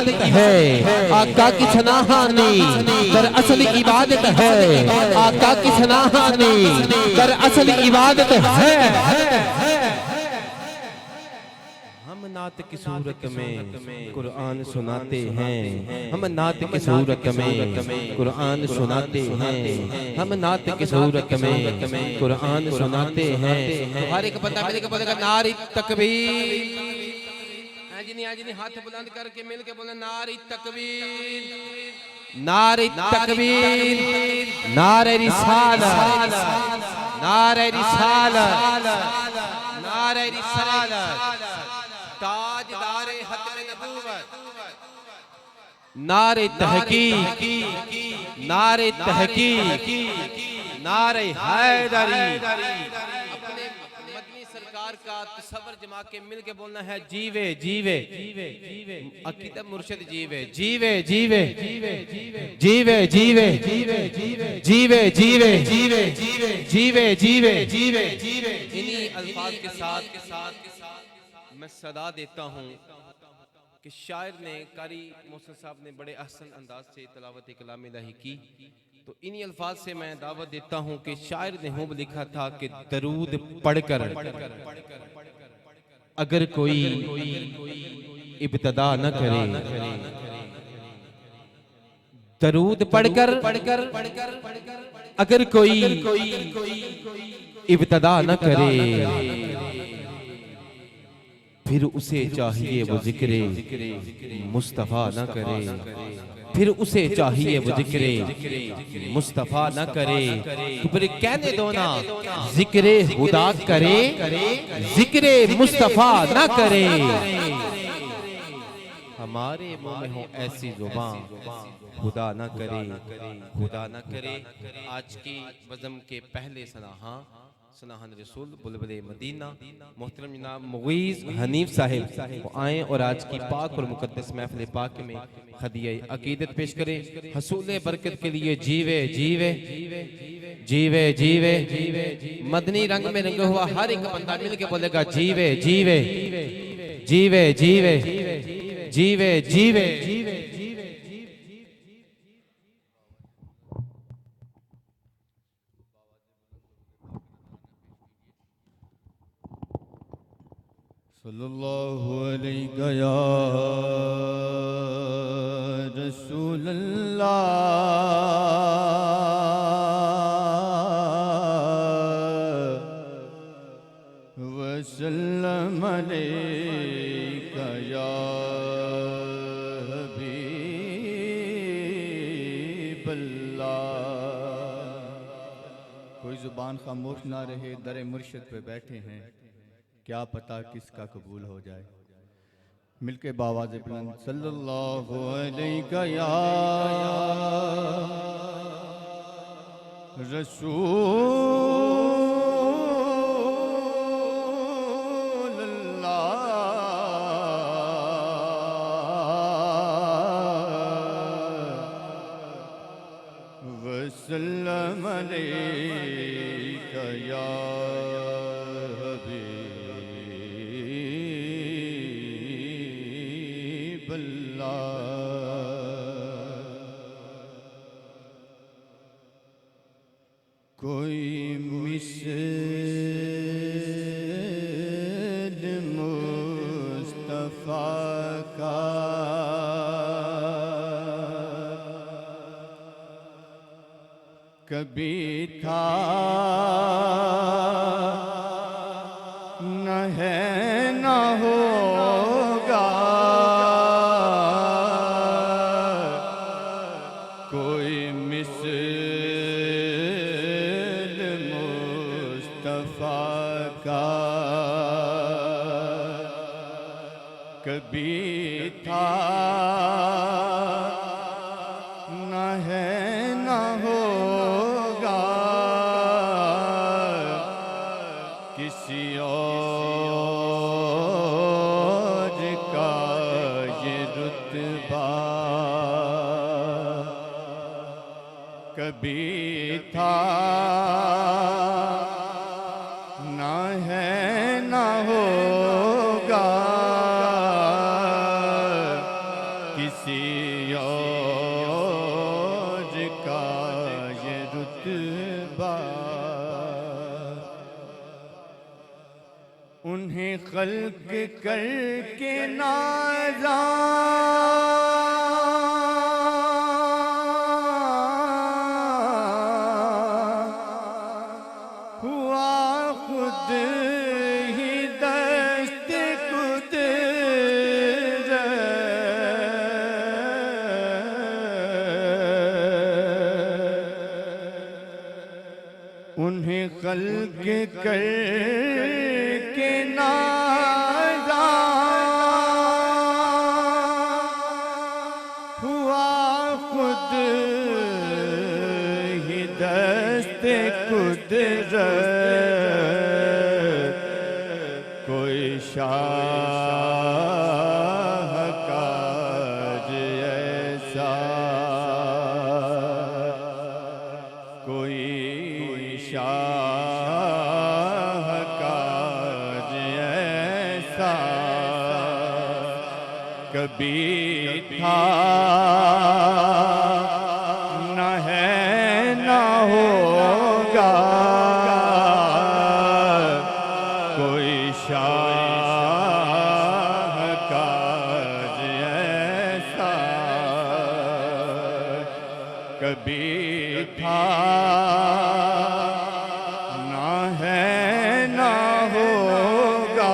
عبادت ہے آقا کی سناہانی دراصل عبادت ہے آقا کی سناہانی دراصل عبادت ہے ہم نعت کی صورت میں قرآن سناتے ہیں ہم نعت کی صورت میں قرآن سناتے ہیں ہم نعت کی صورت میں قرآن سناتے ہیں تو ہر ایک بندہ مل کے بولے گا نعرہ تکبیر آجنی ہاتھ بلند کر کے مل کے بولے نعرہ تکبیر نعرہ تکبیر نعرہ رسالت نعرہ رسالت نعرہ رسالت تاجدار ختم نبوت نعرہ تحقیق نعرہ تحقیق نعرہ حیدری اپنے مدنی سرکار کا تصور جما کے مل کے بولنا ہے جیوے جیوے عقیدہ مرشد جیوے جیوے جیوے جیوے جیوے جیوے جیوے جیوے جیوے جیوے انہی الفاظ کے ساتھ میں صدا دیتا ہوں کہ شاعر نے قاری محسن صاحب نے بڑے احسن انداز سے تلاوت کلام الہی کی تو انہی الفاظ سے میں دعوت دیتا ہوں کہ شاعر نے ہوں لکھا تھا کہ درود پڑھ کر اگر کوئی ابتدا نہ کرے درود پڑھ کر اگر کوئی ابتدا نہ کرے پھر اسے چاہیے وہ ذکر مصطفیٰ نہ کرے پھر اسے چاہیے وہ ذکر مصطفیٰ نہ کرے تو پھر کہنے دو نا ذکر خدا کرے ذکر مصطفیٰ نہ کرے ہمارے منہ میں ہو ایسی زبان خدا نہ کرے خدا نہ کرے آج کی بزم کے پہلے سناہن رسول بلبل مدینہ محترم جناب مغیث حنیف صاحب وہ آئیں اور آج کی پاک اور مقدس محفل پاک میں خدیہ عقیدت پیش کریں حصول برکت کے لیے جیوے جیوے جیوے جیوے مدنی رنگ میں رنگا ہوا ہر ایک بندہ مل کے بولے گا جیوے جیوے جیوے جیوے جیوے جیوے صلی اللہ علیہ یا رسول اللہ وسلم علیہ یا حبیب اللہ کوئی زبان خاموش نہ رہے در مرشد پہ بیٹھے ہیں کیا پتہ کس کا قبول ہو جائے مل کے باواز بلند صلی اللہ علیہ یا رسول اللہ وسلم علیہ یا کوئی مثل مصطفیٰ کا کبھی تھا نہ ہے نہ ہوگا کوئی مثل مصطفیٰ کا کبھی تھا نہ ہے نہ ہوگا کسی اور کا یہ رتبہ کبھی تھا نہ ہے نہ ہوگا کسی اور کا یہ رتبہ انہیں خلق کر کے ہوا خود ہی دست قدرت انہیں خلق کر کے نازا ہوا خود ہی دست قدرت کوئی شاہکار ایسا کوئی شاہکار ایسا کبھی تھا نہ ہے نہ ہوگا کوئی شاہکار ایسا کبھی تھا نہ ہے نہ ہوگا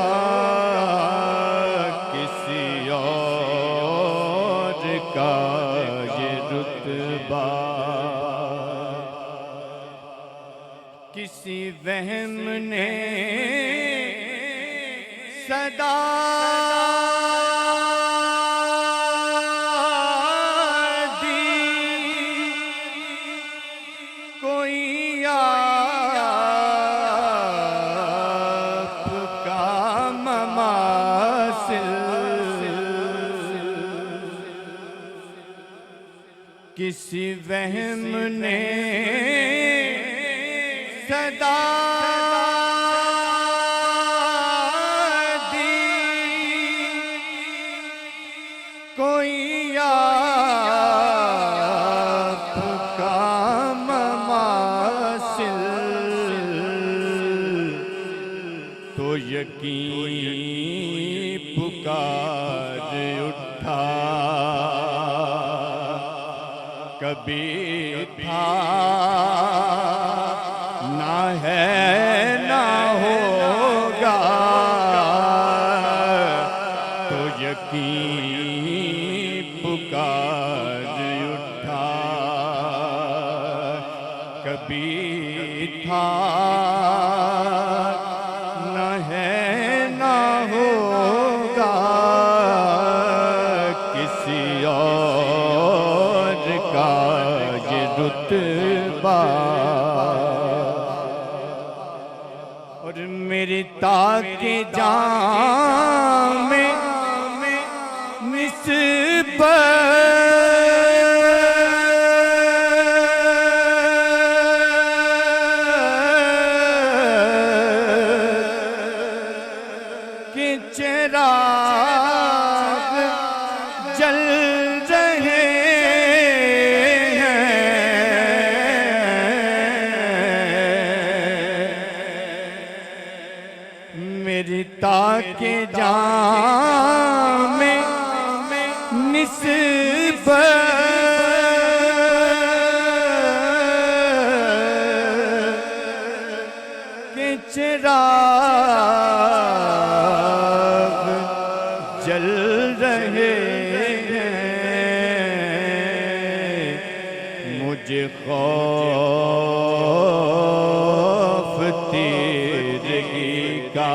کسی اور کا یہ رتبہ کسی وہم نے صدا کوئی آپ کا مماثل کسی وہم نے صدا دی کوئی آپ کا مماثل تو یقین پکار اٹھا کبھی تھا نہ ہے نہ ہوگا تو یقین پکار اٹھا کبھی تھا نہ ہے نہ ہوگا کسی اور کا یہ رتبہ اور میری تاک جان میں نسبت کے چراغ جل رہے میری تاک جان میں نسبت کے چراغ جل رہے ہیں مجھے خوف تیرگی کا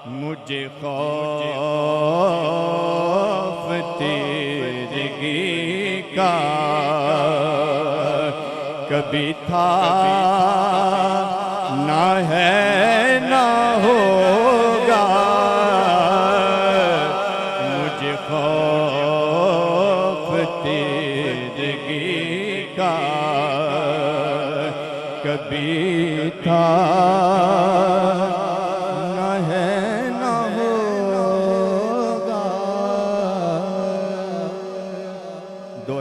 مجھے خوف تیرگی کا کبھی تھا نہ ہے نہ ہوگا مجھے خوف تیرگی کا کبھی تھا نہ ہے نہ ہوگا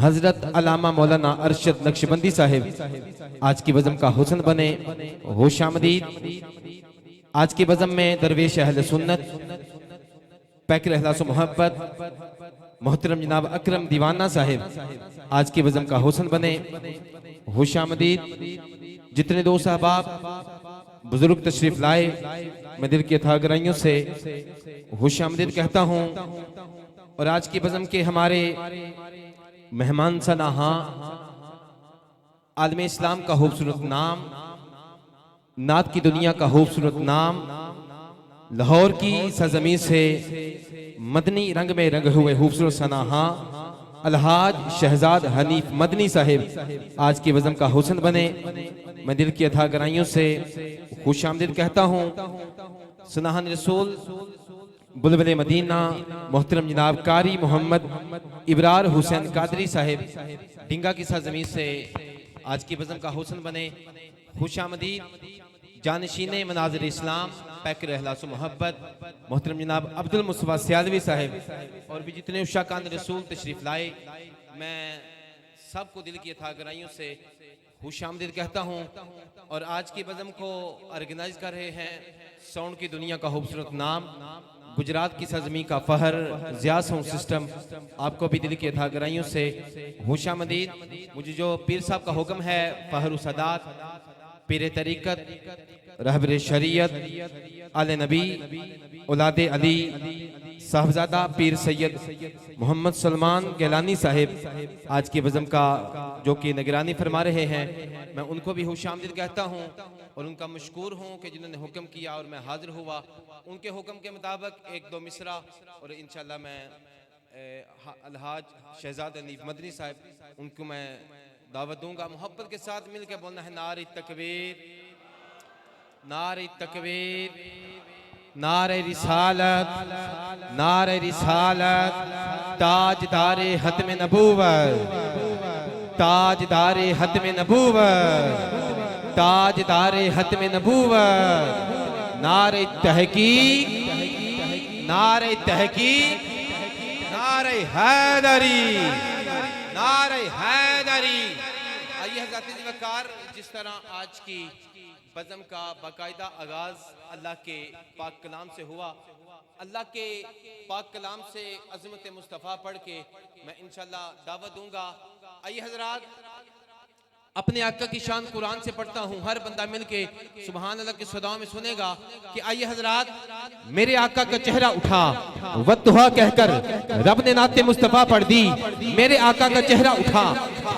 حضرت علامہ مولانا ارشد نقشبندی صاحب آج کی بزم کا حسن بنے، خوش آمدید۔ آج کی بزم میں درویش اہل سنت، پیکر اخلاص و محبت محترم جناب اکرم دیوانہ صاحب آج کی بزم کا حسن بنے، خوش آمدید۔ جتنے دوست احباب بزرگ تشریف لائے، میں دل کی اتھا گرائیوں سے خوش آمدید کہتا ہوں۔ اور آج کی بزم کے ہمارے مہمان سناہاں، عالم اسلام کا خوبصورت نام، نعت کی دنیا کا خوبصورت نام، لاہور کی سرزمین سے مدنی رنگ میں رنگ ہوئے خوبصورت سناہاں الحاج شہزاد حنیف مدنی صاحب آج کی بزم کا حسن بنے، میں دل کی اتھا گرائیوں سے خوش آمدید کہتا ہوں۔ سناہن رسول بلبل مدینہ محترم جناب قاری محمد ابرار حسین قادری صاحب ڈنگا کی سرزمین سے آج کی بزم کا حسن بنے، خوش آمدید۔ جانشین مناظر اسلام پیکر اخلاص و محبت محترم جناب عبد المصطفیٰ سیالوی صاحب اور بھی جتنے عشاقان رسول تشریف لائے، میں سب کو دل کی اتھا گرائیوں سے خوش آمدید کہتا ہوں۔ اور آج کی بزم کو آرگنائز کر رہے ہیں ساؤنڈ کی دنیا کا خوبصورت نام، گجرات کی سرزمین کا فخر ضیاء ساؤنڈ سسٹم، آپ کو بھی دل کی اتھا گرائیوں سے خوش آمدید۔ مجھے جو پیر صاحب کا حکم ہے، فخر و سادات پیر طریقت رہبر شریعت آل نبی اولاد علی صاحبزادہ پیر سید محمد سلمان گیلانی صاحب آج کی بزم کا جو کہ نگرانی فرما رہے ہیں، میں ان کو بھی خوش آمدید کہتا ہوں اور ان کا مشکور ہوں کہ جنہوں نے حکم کیا اور میں حاضر ہوا۔ ان کے حکم کے مطابق ایک دو مصرع اور انشاءاللہ میں الحاج شہزاد حنیف مدنی صاحب ان کو میں دعوت دوں گا۔ محبت کے ساتھ مل کے بولنا ہے نعرہ تکبیر، نعرہ تکبیر، نعرہ رسالت، نعرہ رسالت، تاجدار ختم نبوت، تاجدار ختم نبوت، تاجدار ختم نبوت، نعرہ تحقیق، نعرہ تحقیق، نعرہ حیدری، نعرہ حیدری۔ آئیے حضرات وقار، جس طرح آج کی بزم کا باقاعدہ آغاز اللہ کے پاک کلام سے ہوا، اللہ کے پاک کلام سے عظمت مصطفیٰ پڑھ کے میں انشاءاللہ دعوت دوں گا۔ آئیے حضرات، اپنے آقا کی شان قرآن سے پڑھتا ہوں، ہر بندہ مل کے سبحان اللہ کی صداؤں میں سنے گا کہ آئیے حضرات، میرے آقا کا چہرہ اٹھا والدہا کہہ کر رب نے نعت مصطفیٰ پڑھ دی، میرے آقا کا چہرہ اٹھا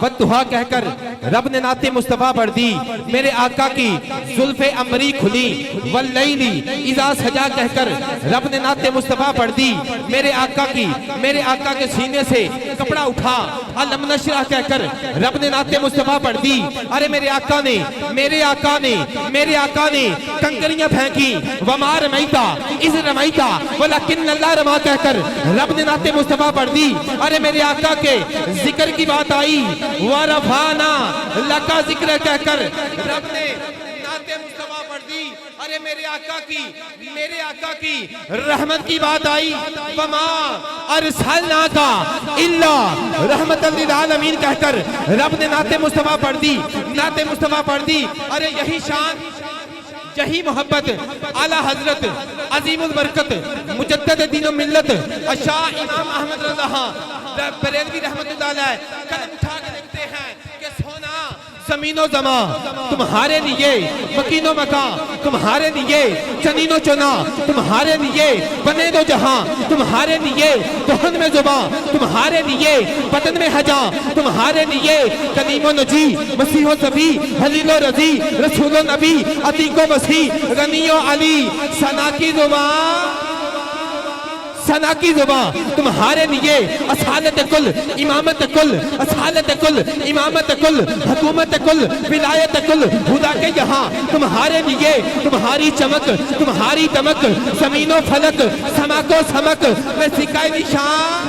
والدہا کہہ کر رب نے نعت مصطفیٰ پڑھ دی، میرے آقا کی زلف امری کھلی واللیل اذا سجا کہہ کر رب نے نعت مصطفیٰ پڑھ دی، میرے آقا کے سینے سے کپڑا اٹھا الم نشرح کہہ کر رب نے نعت مصطفیٰ پڑھ دی۔ ارے میرے آقا نے کنکریاں پھینکی وما رمیتا اذ رمیتا ولکن اللہ رما کہہ کر رب نے نعت مصطفیٰ پڑھ دی۔ ارے میرے آقا کے ذکر کی بات آئی ورفعنا لکا ذکر کہہ کر رب نے نعت مصطفیٰ پڑھ دی۔ ارے میرے آقا کی رحمت کی بات آئی وما ارسلناک الا رحمت للعالمین کہہ کر رب نے نعت مصطفیٰ پڑھ دی، نعت مصطفیٰ پڑھ دی۔ ارے یہی شان، یہی محبت اعلیٰ حضرت عظیم البرکت مجدد دین و ملت شاہ امام احمد رضا بریلوی رحمت اللہ علیہ قلم اٹھا کے لکھتے ہیں کہ سونا زمین و زمان تمہارے لیے، مکین و مکان تمہارے لیے، چنین و چنا تمہارے لیے، بنے دو جہاں تمہارے لیے، دہن میں زبان تمہارے لیے، بدن میں حجاں تمہارے لیے، کلیم و نجی مسیح و صفی حلیل و رضی رسول و نبی عتیق و مسیح غنی و علی، ثنا کی زبان تمہارے لیے، اصالت کل امامت کل، اصالت کل امامت کل، حکومت کل ولایت کل، خدا کے یہاں تمہارے لیے، تمہاری چمک تمہاری دمک، زمین و فلک سمک و سمک، میں سکائے نشان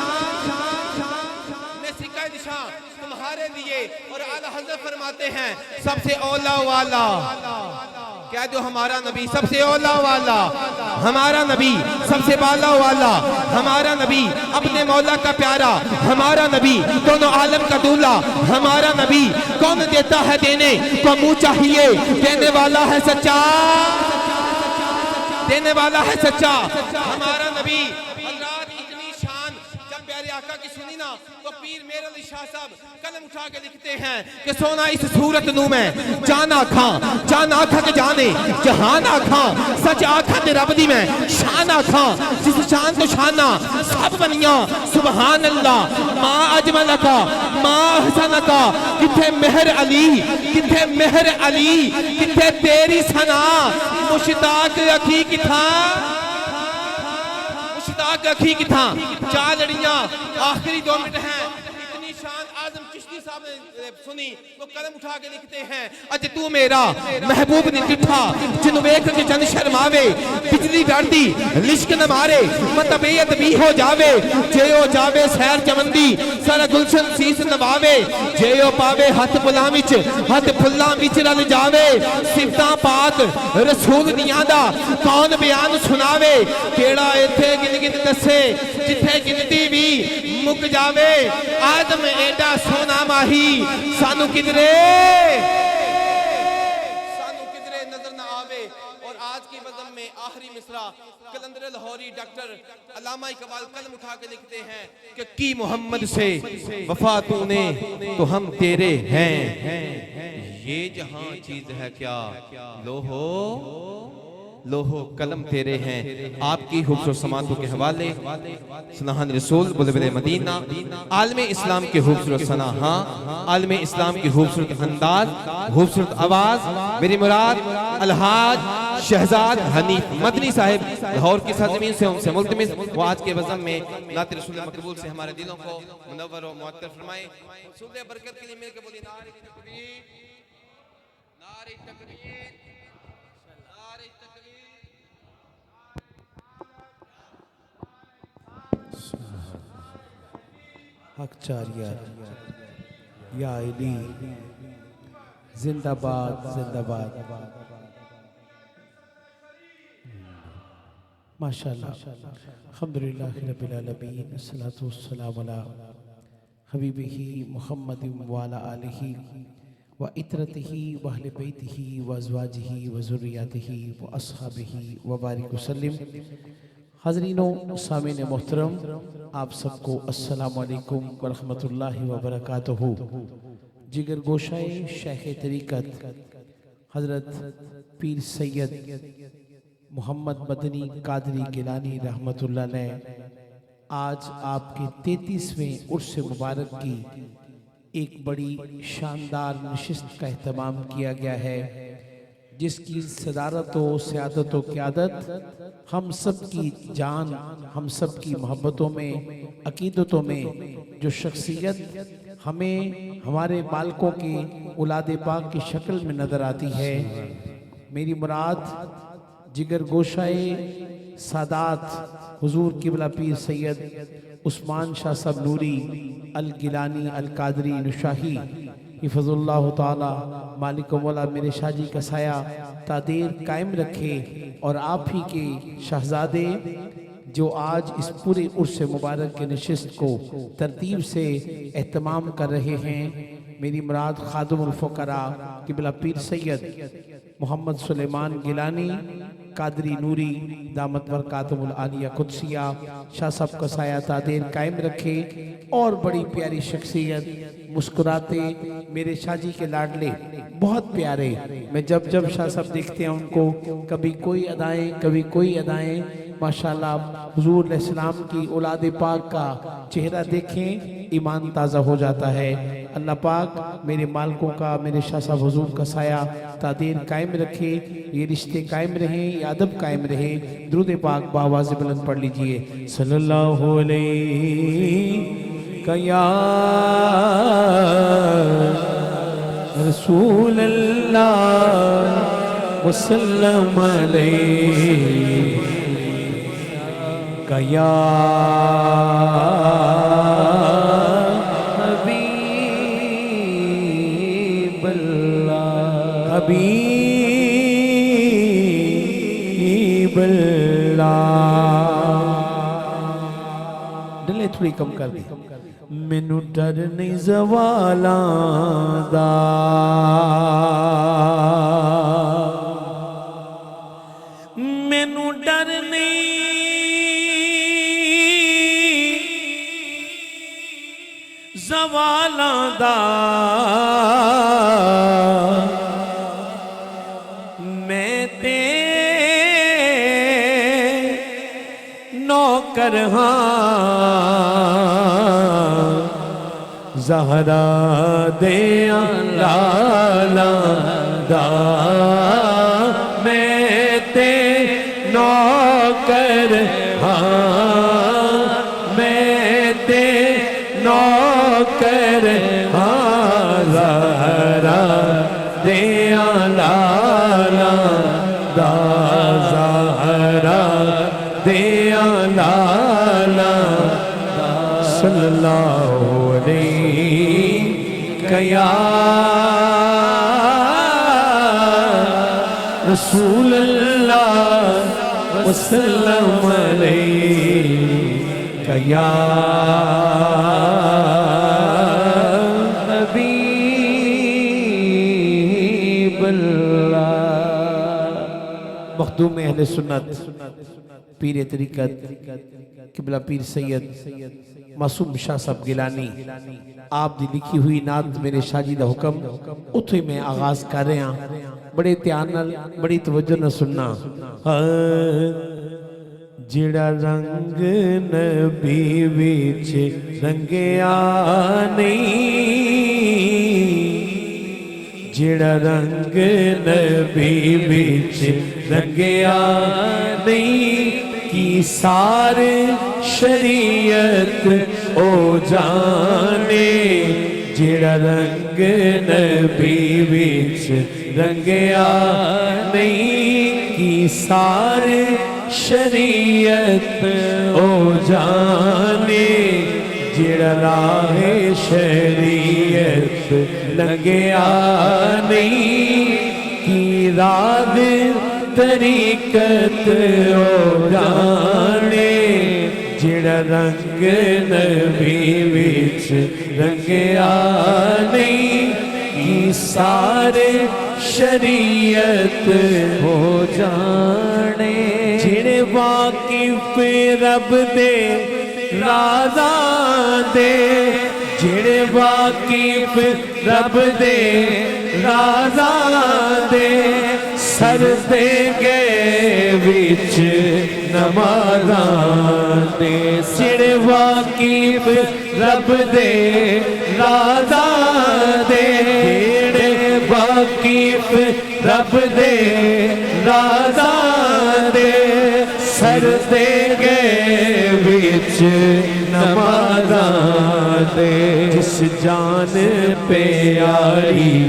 تمہارے لیے۔ اور اعلیٰ حضرت فرماتے ہیں سب سے اولا والا کہہ دو ہمارا نبی سب سے اولا والا، ہمارا نبی سب سے بالا والا، ہمارا نبی اپنے مولا کا پیارا، ہمارا نبی دونوں عالم کا دولا، ہمارا نبی کون دیتا ہے دینے کو منہ چاہیے، دینے والا ہے سچا، دینے والا ہے سچا ہمارا نبی۔ حضرات اتنی شان جب پیارے آقا کی سنی نا تو پیر میرے علی شاہ صاحب قلم اٹھا کے لکھتے ہیں کہ سونا اس صورت نو میں جان آکھاں، جان آکھاں کے جانے جہان آکھاں، سچ آکھاں تے رب دی میں شان آکھاں، جس شان تو شانہ سب بنیاں سبحان اللہ ما اجملکا ما احسنکا، کتھے مہر علی، کتھے مہر علی، کتھے تیری ثنا مشتاق اکھی کی تھا، مشتاق اکھی کی تھا۔ چار لڑیاں آخری 2 منٹ ہیں، اتنی شان آزم چشتی صاحب نے سنی تو قلم اٹھا کے لکھتے ہیں اج تو میرا محبوب نے ڈٹھا، جنو ویکھ کے جن شرماوے، بجلی ڈردی لشک نہ مارے، مطبیعت بھی ہو جاوے، جے او جاوے سیر چمندی سارا گلشن سیس نواوے، جے او پاوے ہاتھ پلاں وچ ہاتھ پھلاں وچ رل جاوے، صفتاں پاک رسول دیاں دا کون بیان سناوے، کیڑا ایتھے گن گن دسے جتھے گنتی بھی مک جاوے، آدم ایڈا سونا ماہی سانو کدرے نظر نہ آوے۔ اور آج کی بزم میں آخری مصرع قلندر لاہوری ڈاکٹر علامہ اقبال قلم اٹھا کے لکھتے ہیں کہ کی محمد سے وفا تو نے تو ہم تیرے ہیں، یہ جہاں چیز ہے کیا لوہو قلم تیرے ہیں۔ آپ کی خوبصورت سماعتوں کے حوالے سنہان رسول بلبل مدینہ، عالم اسلام کے خوبصورت ثنا، ہاں عالم اسلام کی خوبصورت انداز، خوبصورت آواز، میری مراد الحاج شہزاد حنیف مدنی صاحب لاہور کی سرزمین سے ان سے ملتمس وہ آج کے وزن میں نعت رسول مقبول سے ہمارے دلوں کو منور و معطر فرمائیں۔ سلطہ برکت کے لیے مل کے بولی نعرہ تکبیر، نعرہ تکبیر، نعرہ تکبیر۔ حق چاریہ یا علی زندہ باد زندہ باد۔ ماشاءاللہ الحمدللہ رب العالمین، الصلاة والسلام علی حبیبہ محمد وعلی آلہ وعطرتہ واہل بیتہ وازواجہ وذریاتہ واصحابہ وبارک وسلم۔ حاضرین و سامعین محترم، آپ سب کو السلام علیکم ورحمۃ اللہ وبرکاتہ۔ جگر گوشائے شیخ طریقت حضرت پیر سید محمد مدنی قادری گیلانی رحمۃ اللہ علیہ، آج آپ کے 33ویں عرس مبارک کی ایک بڑی شاندار نشست کا اہتمام کیا گیا ہے، جس کی صدارت و سیادت و قیادت ہم سب کی جان، ہم سب کی محبتوں میں، عقیدتوں میں جو شخصیت ہمیں ہمارے مالکوں کی اولاد پاک کی شکل میں نظر آتی ہے، میری مراد جگر گوشائے سادات حضور قبلہ پیر سید عثمان شاہ صاحب نوری الگیلانی القادری نشاہی حفظ اللہ تعالی، مالک و مولا میرے شاہ جی کا سایہ تادیر قائم رکھے، اور آپ ہی کے شہزادے جو آج اس پورے عرس مبارک کے نشست کو ترتیب سے اہتمام کر رہے ہیں، میری مراد خادم الفقراء قبلہ پیر سید محمد سلیمان گیلانی قادری نوری دامت برکاتہم العالیہ قدسیہ شاہ صاحب کا سایہ تادیر قائم رکھے، اور بڑی پیاری شخصیت مسکراتے میرے شاہ جی کے لاڈلے بہت پیارے، میں جب شاہ صاحب دیکھتے ہیں ان کو کبھی کوئی ادائیں کبھی کوئی ادائیں، ماشاءاللہ حضور علیہ السلام کی اولاد پاک کا چہرہ دیکھیں ایمان تازہ ہو جاتا ہے۔ اللہ پاک میرے مالکوں کا، میرے شاہ صاحب حضور کا سایہ تادیر قائم رکھے، یہ رشتے قائم رہیں، یہ ادب قائم رہے۔ درود پاک بآواز بلند پڑھ لیجئے، صلی اللہ علیہ یا رسول اللہ وسلم علیہ یا حبیب اللہ، حبیب تھوڑی کم کر دی مینوں ڈر نہیں زوالاں دا مینوں ڈر نہیں زوالاں دا میں تے نوکر ہاں زہرا دیاں لالاں دا میں تے نوکر ہاں میں تے نوکر ہاں زہرا دیاں لالاں دا زہرا دیاں لالاں دا صلی اللہ علیہ یا رسول اللہ وسلم علیہ یا حبیب اللہ مخدوم اہل سنت پیر طریقت قبلہ پیر سید معصوم شاہ صاحب گیلانی آپ دی لکھی ہوئی نعت میرے شاہ جی دا حکم اتھوئی میں آغاز کر رہے ہیں بڑے دھیان نال بڑی توجہ نہ سننا جڑا رنگ نبی وچ رنگیا نہیں جڑا رنگ نبی وچ رنگیا نہیں کی سارے شریعت او جانے جڑا رنگ نبی وچ رنگیا نہیں کی سارے شریعت او جانے جڑا راہ شریعت لگیا نہیں کی راہ طریقت او جانے جڑا رنگ نبی وچ رنگیا نہیں کی سارے شریعت ہو جانے جڑے واقف رب دے رازاں دے جڑے واقف رب دے رازاں دے سر دے گئے وچ نمازاں دے جڑے واقف رب دے رازاں دے جڑے واقف رب دے رازاں دے سر دے گئے وچ نمازاں دے جس جان پیاری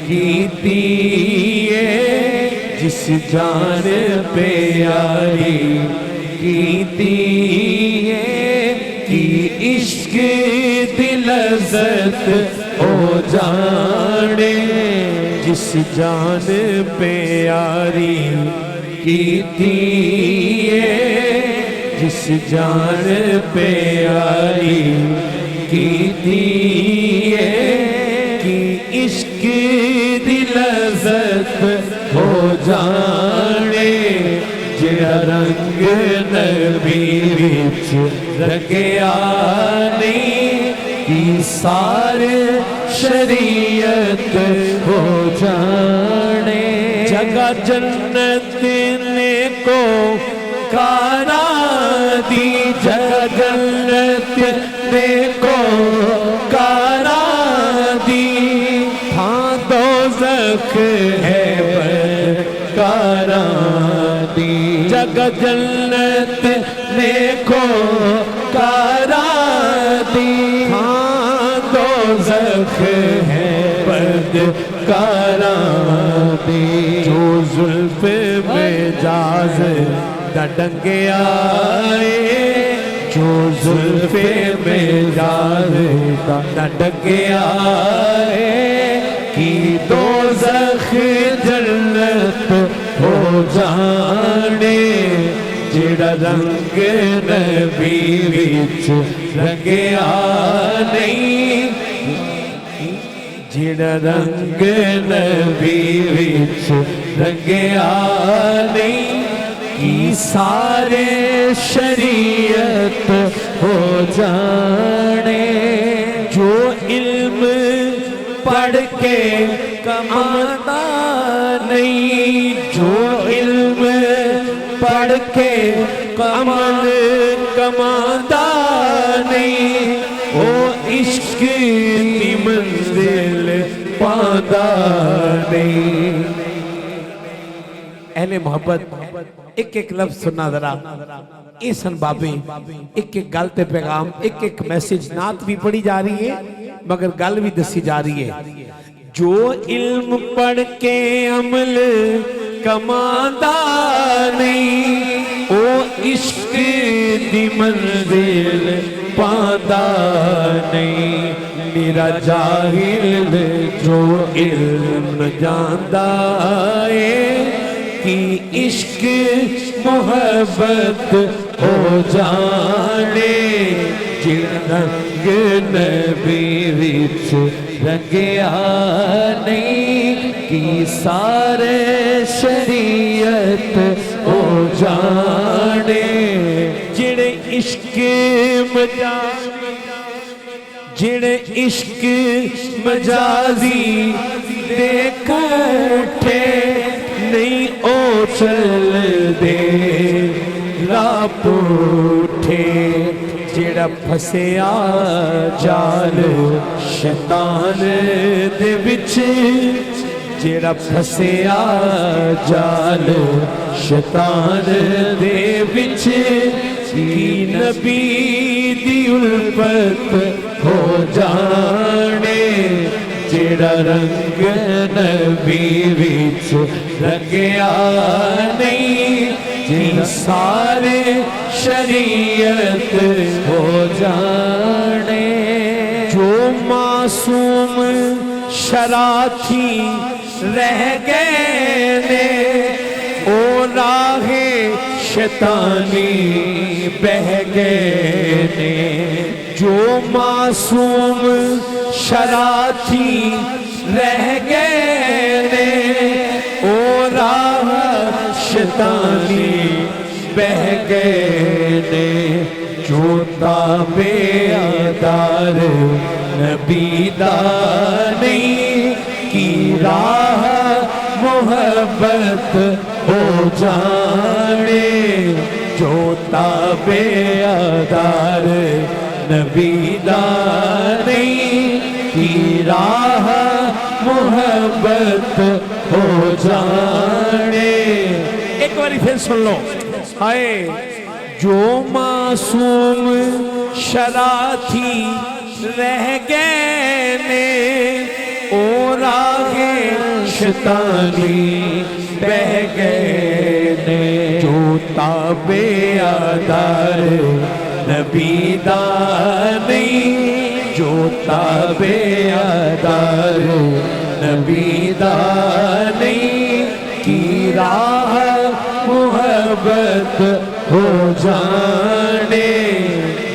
کیتی ہے جس جان پیاری کیتی ہے کی عشق دی لذت او جانے جس جان پیاری کیتی ہے جس جان پیاری کیتی ہے کی عشق دی لذت ہو جانے جڑا رنگ نبی وچ رنگیا نہیں کی سارے شریعت ہو جانے جگہ جنت نے کو کارا دی جگہ جنت نے کو کارا دی ہاں دوزخ ہے کارا دی جگہ جنت نے کو کارا دی ہاں دوزخ ہے بدکارا دی جو زلف میں جاز دا ڈنگیا جو زلف میں جاز دا ڈنگیا کی دوزخ جنت ہو جانے جڑا رنگ نبی وچ رنگیا نہیں جڑا رنگ نبی وچ رنگیا نہیں کی سارے شریعت ہو جانے جو علم پڑھ کے کماتا نہیں جو علم پڑھ کے عمل کماتا نہیں او عشق دی منزل پاتا نہیں اہل محبت ایک ایک لفظ سننا ذرا ایسن بابے ایک ایک گل تے پیغام ایک ایک میسج نعت بھی پڑھی جا رہی ہے مگر گل بھی دسی جا رہی ہے جو علم پڑھ کے عمل کماتا نہیں او عشق دی منزل پاتا نہیں میرا جاہل جو علم جاندا ہے کہ عشق محبت ہو جانے جڑا رنگ نبی وچ رنگیا نہیں کہ سارے شریعت ہو جانے جڑے عشق جڑے عشق مجازی دیکھ اٹھے نہیں او چل دے راپ اٹھے جڑا پھسیا جال شیطان دے وچ جڑا پھسیا جال شیطان دے وچ کی نبی دی الفت ہو جانے جڑا رنگ نبی وچ رنگیا نہیں جی سارے شریعت ہو جانے جو معصوم شراطی رہ گئے نے او راہ شیطانی بہ گئے نے جو معصوم شراطی رہ گئے نے او راہ شیطانی بہ گئے نے جو تابعدار نبی دا نہیں کی راہ محبت ہو جانے جو تابعدار نبی دا نہیں کی راہ محبت ہو جانے ایک باری پھر سن لو ہائے جو معصوم شراطی رہ گئے نے او راہ شیطانی بہ گئے نے جو تابعدار نبی دا نہیں جو تابعدار نبی دا نہیں کی راہ محبت ہو جانے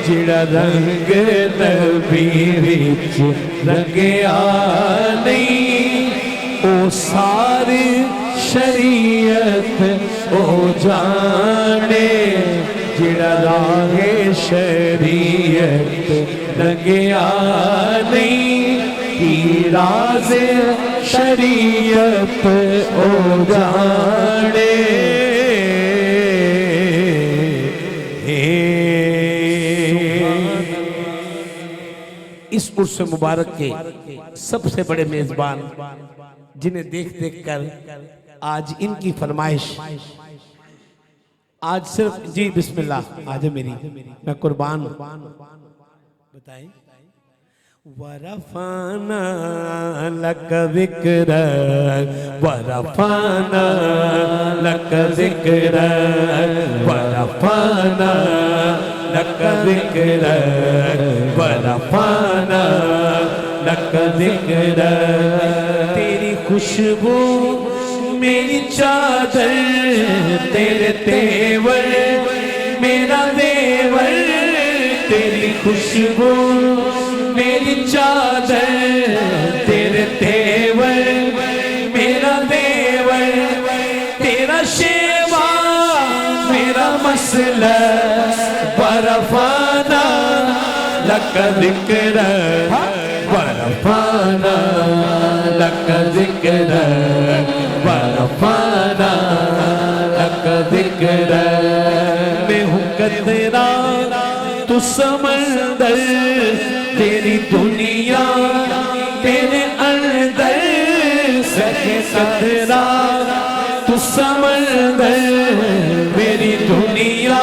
جڑا رنگ نبی وچ رنگیا نہیں او ساری شریعت ہو جانے جڑا راہ شریعت رنگیا نہیں کی راز شریعت ہو جانے اس عرس مبارک کے سب سے بڑے میزبان جنہیں دیکھ دیکھ کر آج ان کی فرمائش آج صرف جی بسم اللہ آج میری میں قربان بتائیں وَرَفَعْنَا لَكَ ذِكْرَكَ وَرَفَعْنَا لَكَ ذِكْرَكَ وَرَفَعْنَا لَكَ ذِكْرَكَ وَرَفَعْنَا لَكَ ذِكْرَكَ تیری خوشبو میری چادر تیرے تیور خوشبو میری چادر تیرے تیور میرا دیور تیرا شیوا میرا مسئلہ ورفانا لک ذکر ورفانا لک ذکر ورفانا لک ذکر میں ہوں قطرہ تو سمندر تیری دنیا تیرے اندر سکے قطرہ تو سمندر میری دنیا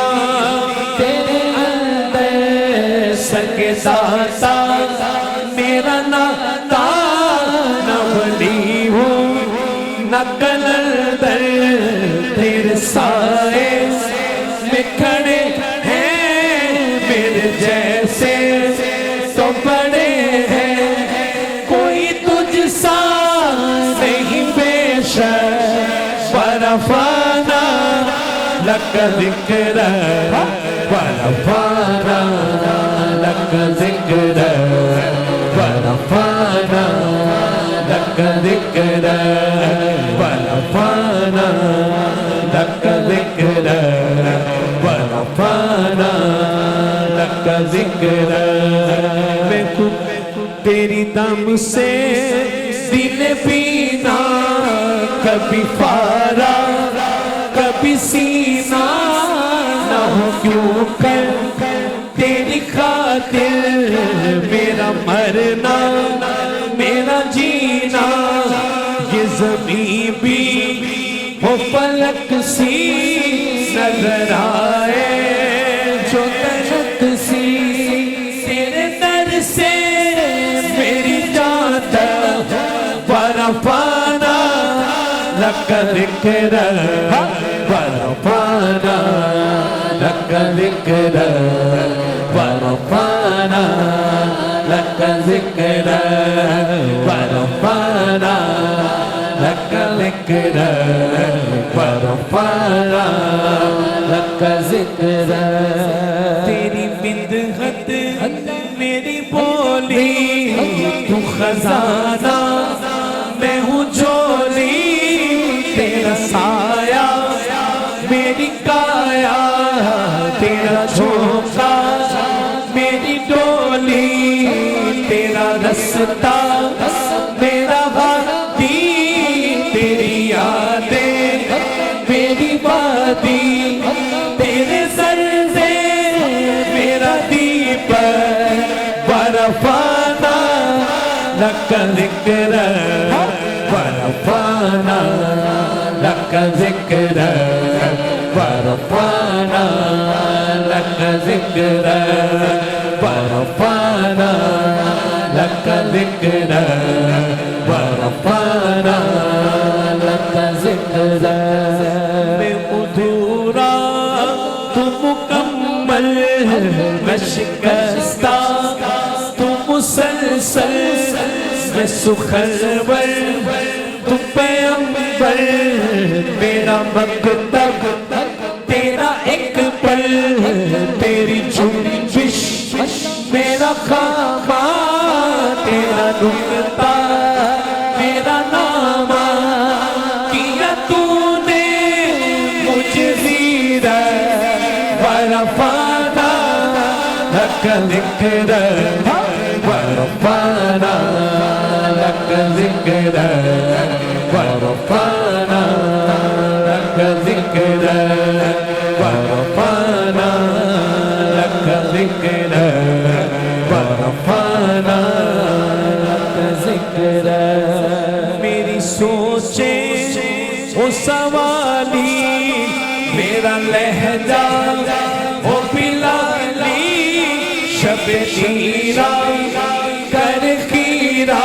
تیرے اندر سکے داتا میرا ناتا نہ ولی ہوں نہ کلندر تیرے سائے میں کھڑے ہیں میرے جیسے تو بڑے ہیں کوئی تجھ سا نہیں پیش ورفانا لک ذکر ورفانا لک ذکر ورفانا لک ذکر ورفانا لک ذکر ورفانا لک ذکر میں خود تیری دم سے دل پینا کبھی پارا کبھی سینہ نہ ہو کیوں کر تیری خاطر میرا مرنا میرا جینا یہ زمین بھی ہو فلک سی نظر آئے جو تلک سی تیرے در سے میری جاتا ورفانا لک ذکر ورفانا لک ذکر ورفانا لک ذکر ورفانا لک ذکر ورفانا لک ذکر تیری مدحت میری بولی تو خزانہ میں ہوں جولی تیرا سایہ میری کایا تیرا جھونکا میری ڈولی تیرا رستہ میرا وادی تیری یادیں میری وادی تیرے سر سے میرا دیپ ورفانا لک ذکر ورفانا لک ذکر ورفانا لک ذکر ورفانا لک ذکر ورفانا لک ذکر میں ادھورا تو مکمل میں شکستہ تو مسلسل میں سخرور تو پیغمبر میرا مکتب تیرا ایک پل تیری جنبش میرا خامہ تیرا نکتہ میرا نامہ کیا تو نے مجھے زیرہ ورفانا لک ذکر ورفانا لک ذکر ورفانا لک ذکر ورفانا لک ذکر ورفانا لک ذکر میری سوچیں وہ سوالی میرا لہجہ وہ بلالی شب شیرہ کر خیرہ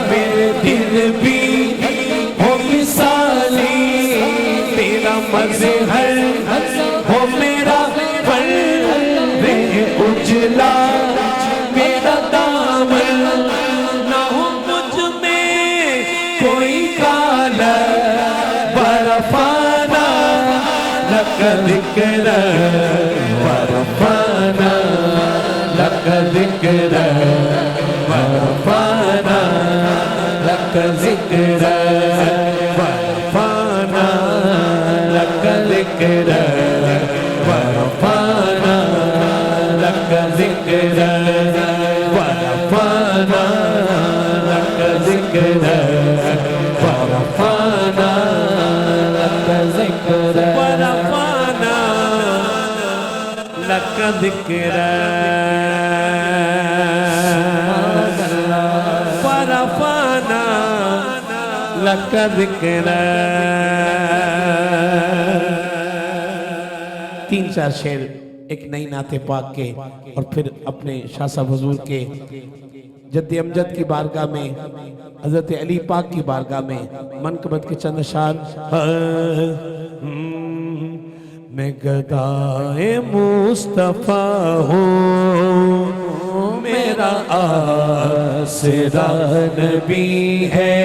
میرے دل بھی ہو مثالی تیرا مظہر ہو میرا پل رہے اجلا میرا دامن نہ ہو مجھ میں کوئی کالا ورفانا لک ذکر ورفانا ورفعنا لك ذكرك ورفعنا لك ذكرك ورفعنا لك ذكرك ورفعنا لك ذكرك تین چار شعر ایک نئی نعت پاک کے اور پھر اپنے شاہ صاحب حضور کے جد امجد کی بارگاہ میں حضرت علی پاک کی بارگاہ میں منقبت کے چند اشعار میں گدائے مصطفیٰ ہوں میرا آسرا نبی ہے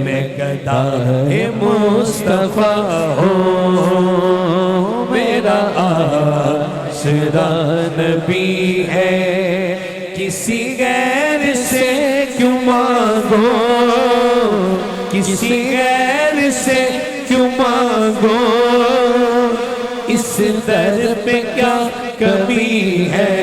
میں گدائے مصطفیٰ ہوں میرا آسرا نبی ہے کسی غیر سے کیوں مانگو کسی غیر سے کیوں مانگو اس در پہ کیا کمی ہے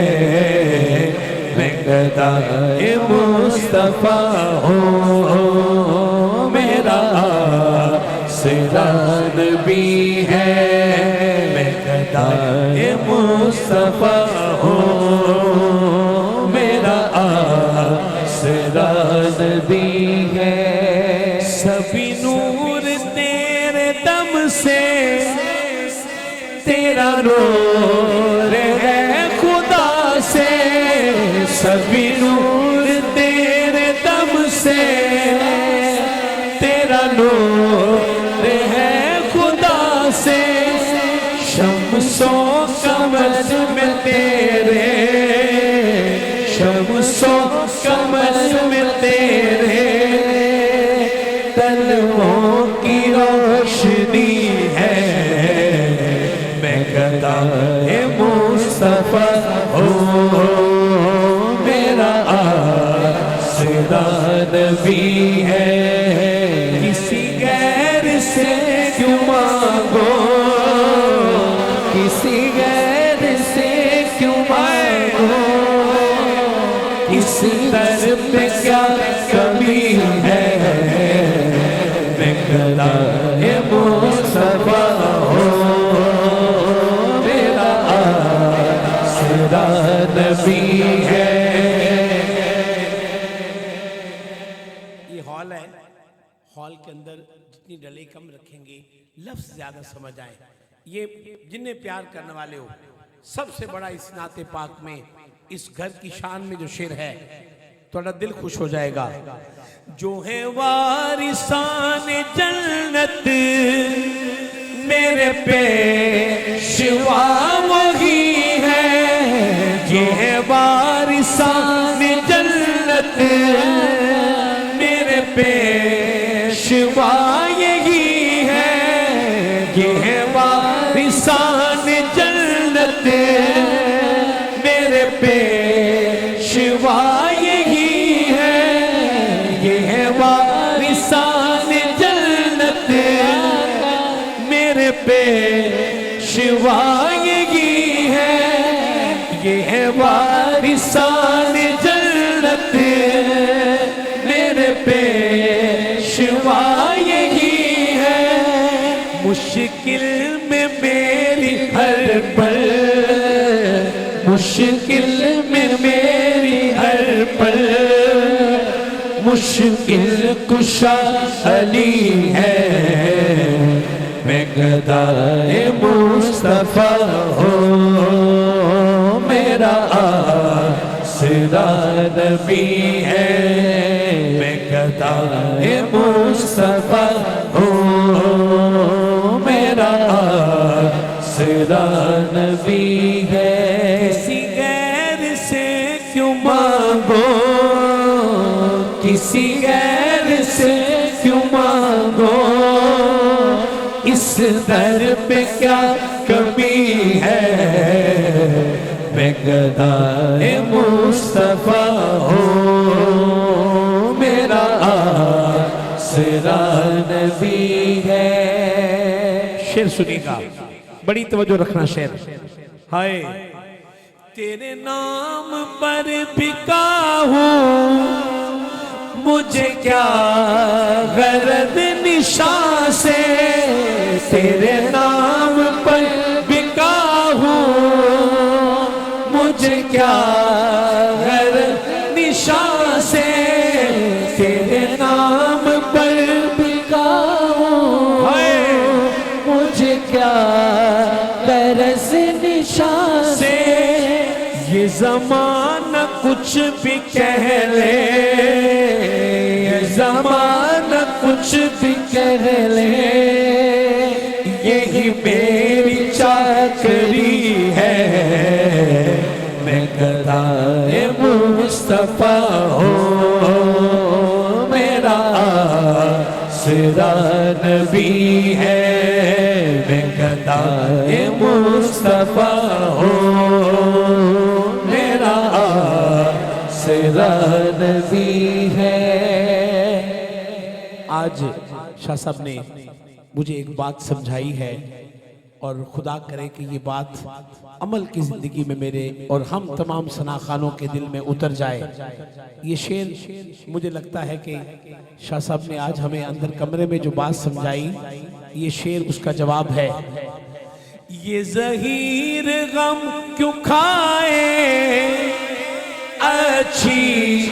میں گدائے مصطفیٰ ہوں میرا آسرا نبی ہے میں گدائے مصطفیٰ ہوں میرا آسرا نبی ہے سبھی نور تیرے دم سے تیرا نور ہے خدا سے سبھی نور تیرے دم سے تیرا نور ہے خدا سے شمس و قمر میں تیرے شمس و قمر میں تیرے تلووں کی روشنی ہے میں گدائے مصطفیٰ ہوں میرا آسرا نبی ہے کسی غیر سے کیوں مانگو کسی غیر سے کیوں مانگو اس در پہ کیا کمی ہے میں گدائے مصطفیٰ ہوں میرا آسرا نبی ہے یہ ہال ہے ہال کے اندر جتنی ڈلے کم رکھیں گے لفظ زیادہ سمجھ آئیں یہ جنہیں پیار کرنے والے ہو سب سے بڑا اس نعت پاک میں اس گھر کی شان میں جو شعر ہے تھوڑا دل خوش ہو جائے گا جو ہے وارثان جنت میرے پیشوا وہی ہے یہ ہے وارثان جنت میرے پیشوا یہی ہے یہ ہے وارثان جنت میرے پیشوا یہی ہے یہ ہے وارثان جنت میرے پیشوا یہی ہے یہ ہے وارثان جنت میرے پیشوا یہی ہے مشکل میں میری ہر پل مشکل میں میری ہر پل مشکل کشا علی ہے میں گدائے مصطفیٰ ہوں میرا آسرا نبی ہے میں گدائے مصطفیٰ ہوں میرا آسرا نبی ہے کسی غیر سے کیوں مانگو کسی غیر سے کیوں مانگو اس در پہ کیا کمی ہے میں گدائے مصطفیٰ ہوں میرا آسرا نبی ہے شعر سنیے گا بڑی توجہ رکھنا شعر ہائے تیرے نام پر بکا ہوں، مجھے کیا غرض نشان سے، تیرے نام پر بکا ہوں، مجھے کیا غرض نشان سے، تیرے نام پر بکا ہوں، مجھے کیا غرض نشان سے، یہ زمانہ کچھ بھی کہہ لے، یہ زمانہ کچھ بھی کہہ لے، یہی میری چاکری ہے، میں گدائے مصطفیٰ ہوں، میرا آسرا نبی ہے، میں گدائے مصطفیٰ ہوں، میرا آسرا نبی ہے۔ آج شاہ صاحب نے مجھے ایک بات سمجھائی ہے، اور خدا کرے کہ یہ بات عمل کی زندگی میں میرے اور ہم تمام ثناخانوں کے دل میں اتر جائے۔ یہ شعر مجھے لگتا ہے کہ شاہ صاحب نے آج ہمیں اندر کمرے میں جو بات سمجھائی، یہ شعر اس کا جواب ہے۔ یہ زہیر غم کیوں کھائے، اچھی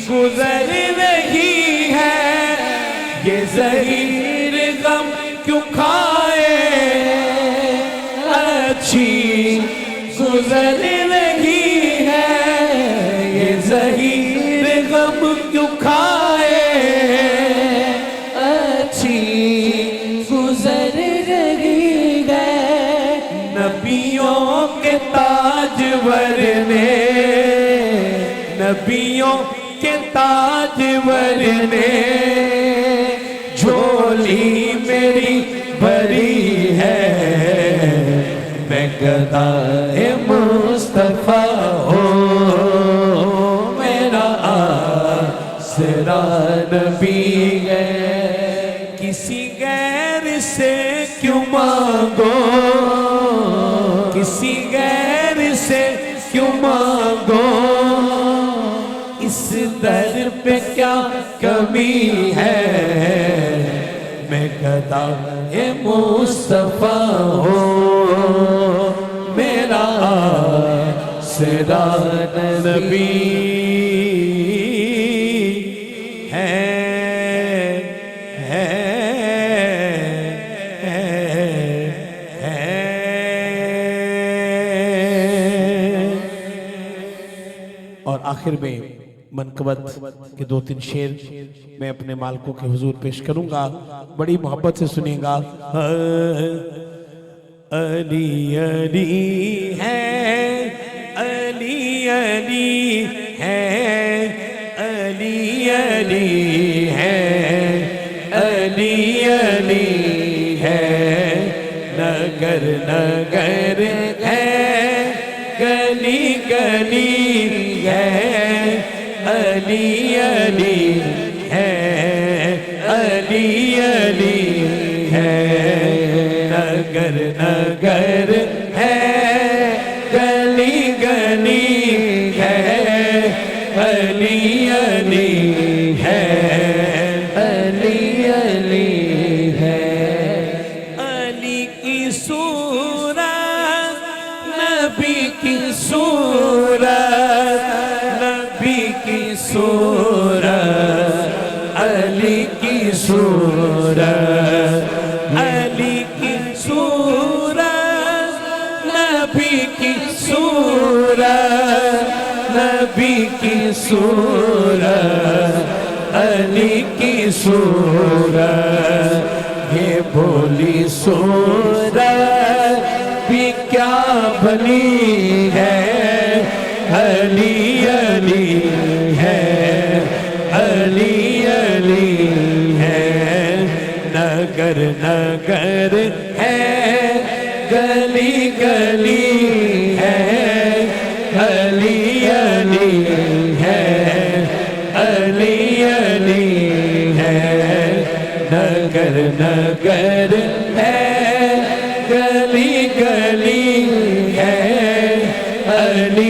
گزر رہی ہے، یہ زہیر غم کیوں کھائے، اچھی گزر رہی ہے، یہ زہیر غم کیوں کھائے، اچھی گزر رہی ہے، نبیوں کے تاجور نے، نبیوں کے تاجور نے جھولی میری بھری ہے، میں گدائے مصطفیٰ ہوں، میرا آسرا نبی ہے، کسی غیر سے کیوں مانگو، کسی غیر سے کیوں مانگو، اس در پہ کیا کمی ہے، میں گدائے مصطفیٰ ہوں، میرا آسرا نبی ہے۔ اور آخر میں منقبت کے 2-3 شعر میں اپنے مالکوں کے حضور پیش کروں گا، بڑی محبت سے سنیں گا۔ علی علی ہے، علی علی ہے، علی علی ہے، علی علی ہے، نگر نگر ہے، گلی گلی ہے، علی علی ہے، علی علی ہے، نگر نگر ہے، گلی گلی ہے، علی علی ہے، علی علی ہے، علی کی صورت، نبی کی صورت، نبی کی صورت، علی کی صورت، علی کی صورت، نبی کی صورت، نبی کی صورت، علی کی صورت، یہ بھولی صورت بھی کیا بھلی ہے، علی علی ہے، علی علی ہے، نگر نگر ہے، گلی گلی ہے، علی علی ہے، علی علی ہے، نگر نگر ہے، گلی گلی ہے، علی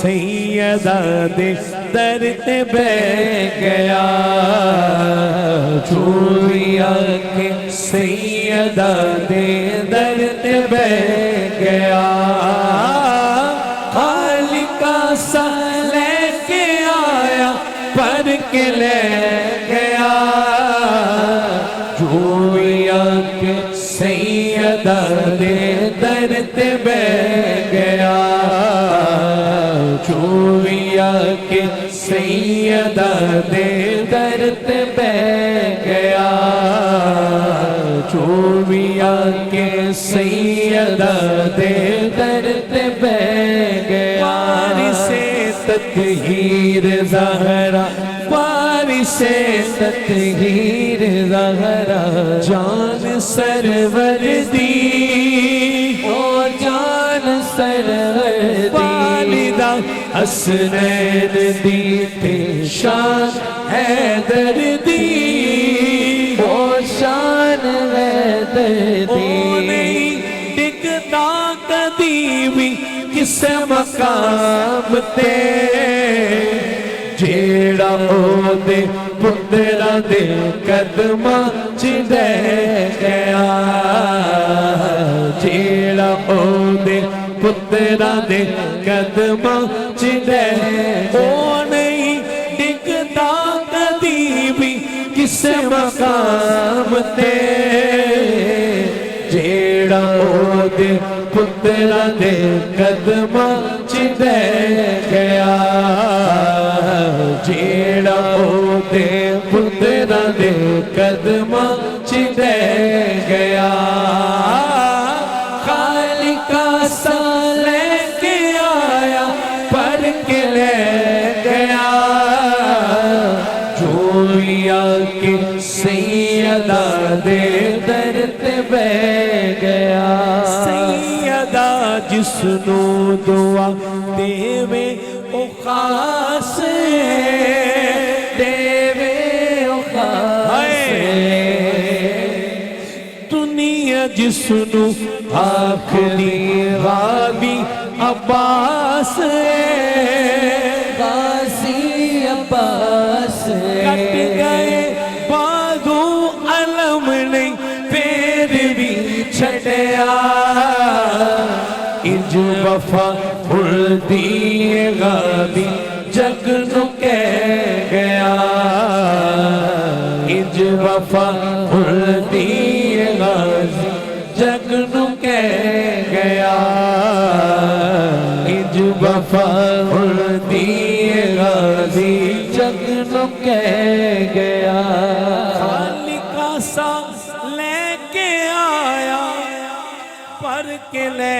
سیدہ دے در تے بیٹھ گیا چوریا کے سیدہ دے در تے بیٹھ گیا خالق سا لے کے آیا پر کے لے گیا چوریا کے سیدہ دے در تے بیٹھ گیا چوریا کے سیدہ دے در تے بیٹھ گیا چوریا کے سیدہ دے در تے بیٹھ گیا وارث تطہیر زہرا وارث تطہیر زہرا جان سرور دی او جان سرور دی والدہ حسنین دی تے شان حیدر دی او شان حیدر دی او نہیں ٹکتا کدی بھی کس مقام تے جیڑا او دے پترا دے قدماں چ دے گیا جیڑا او دے پترا دے قدماں چ دے او نہیں ٹکتا کدی بھی کس مقام تے جیڑا او دے پترا دے قدماں چ دے گیا جیڑا او دے پترا دے قدماں چ دے گیا خالق سا لے کے آیا پر کے لے گیا چوریا کے سیدہ دے در تے بیٹھ گیا سیدہ جس نو دعا دیوے او خاص دیوے او خاص دنیا جس نو آخری غابی عباس غازی عباس کٹ گئے بازو علم نہیں پیر بھی چھڑیا انج وفا دی غابی جگ نو کہہ گیا انج وفا دی غازی جگ نو کہہ گیا انج وفا دی غازی جگ نو کہہ گیا خالق سا لے کے آیا پر کے لے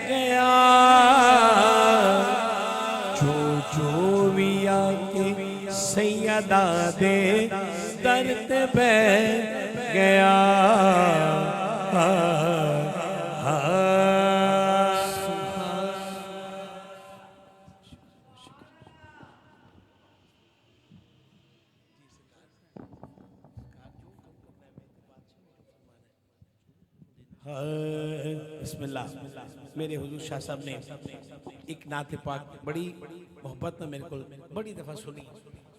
گیا چوریا کے سیدہ دے در تے بیٹھ گیا بسم اللہ میرے حضور شاہ صاحب نے ایک نعت پاک بڑی محبت میں میرے کو بڑی دفعہ سنی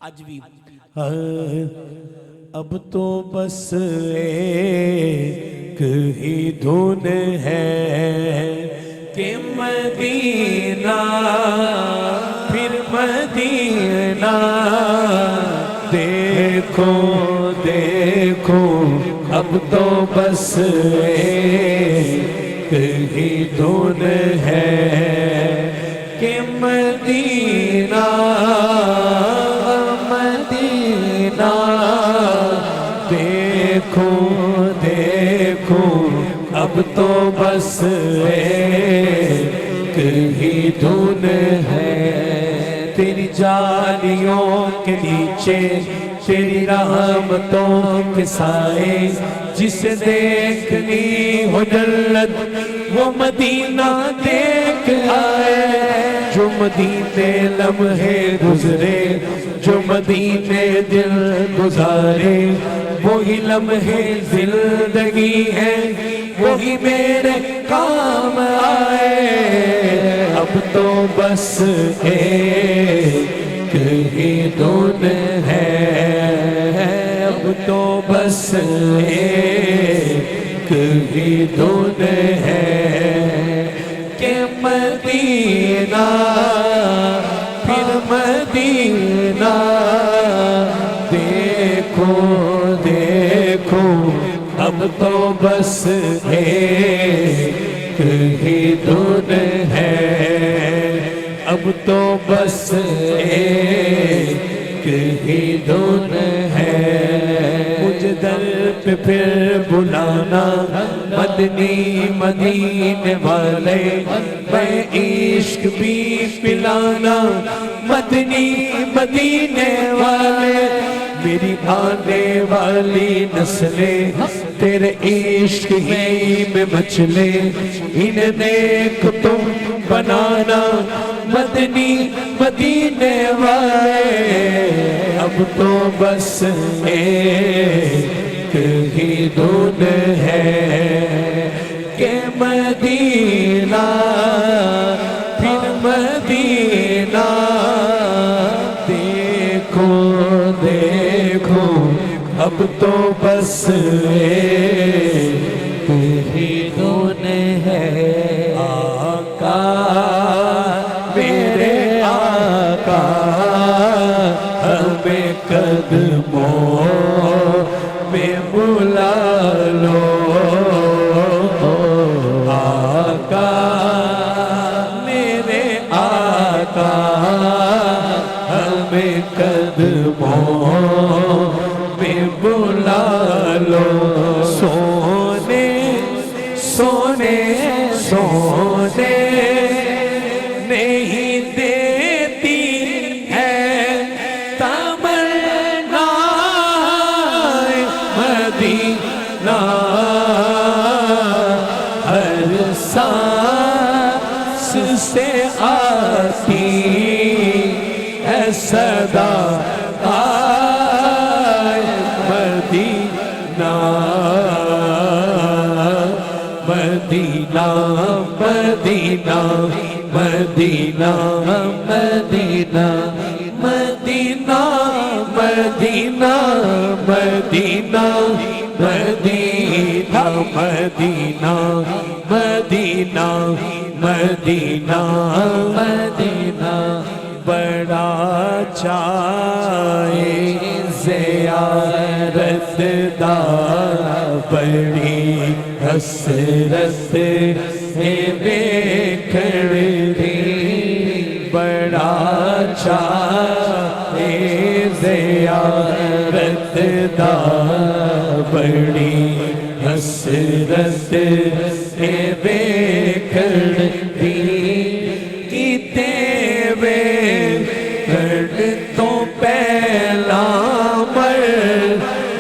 آج بھی اب تو بس ایک ہی دھن ہے کہ مدینہ پھر مدینہ دیکھو دیکھو اب تو بس ایک ہی دھن ہے کہ مدینہ مدینہ دیکھو دیکھو اب تو بس ایک ہی دھن ہے تیری جالیوں کے نیچے تیری رحمتوں کے سائے جسے دیکھنی ہو جلت وہ مدینہ دیکھ آئے جو مدینے لمحے گزرے جو مدینے دل گزارے وہی لمحے زندگی ہے وہی میرے کام آئے اب اب تو بس ایک ہی دھن ہے، اب تو بس ایک ہی دھن ہے کہ مدینہ پھر مدینہ دیکھو دیکھو، اب تو بس ایک ہی دھن ہے، اب تو بس ایک ہی دھن ہے۔ مجھ در پہ پھر بلانا مدنی مدینے والے، میں عشق بھی پلانا مدنی مدینے والے، میری آنے والی نسلیں تیرے عشق ہی میں مچلے، انہیں نیک تم بنانا مدنی مدینے والے، اب تو بس ایک ہی دھن ہے کہ مدینہ پھر مدینہ دیکھو دیکھو، اب تو بس ایک ہی دھن ہے۔ آقا میرے آقا ہمیں قدموں میں بلا لو، آقا میرے آقا ہمیں قدموں میں بلا لو، سونے سونے سونے نہیں دیتی ہے تمنا مدینہ، ہر سانس سے آتی ہے صدا مدینہ مدینہ مدینہ مدینہ مدینہ مدینہ مدینہ مدینہ مدینہ مدینہ مدینہ مدینہ مدینہ بڑا چاہے زیارت دا بڑی حسرت ہے دیکھن دی، بڑا چاہے زیارت دا بڑی حسرت ہے دیکھن دی، کیتے وے گھڑ تو پہلا مر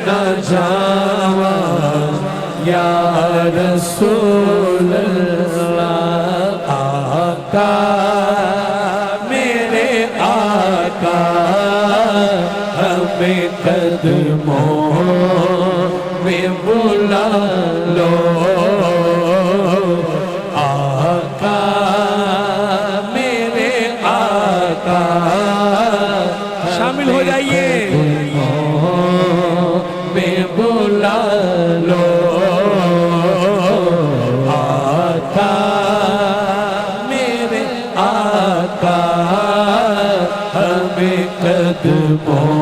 نہ جاواں یا رسول اللہ، آقا میرے آقا ہمیں قدموں میں بلا لو، آقا میرے آقا شامل ہو جائیے میں بلا لو، آقا میرے آقا ہمیں قدموں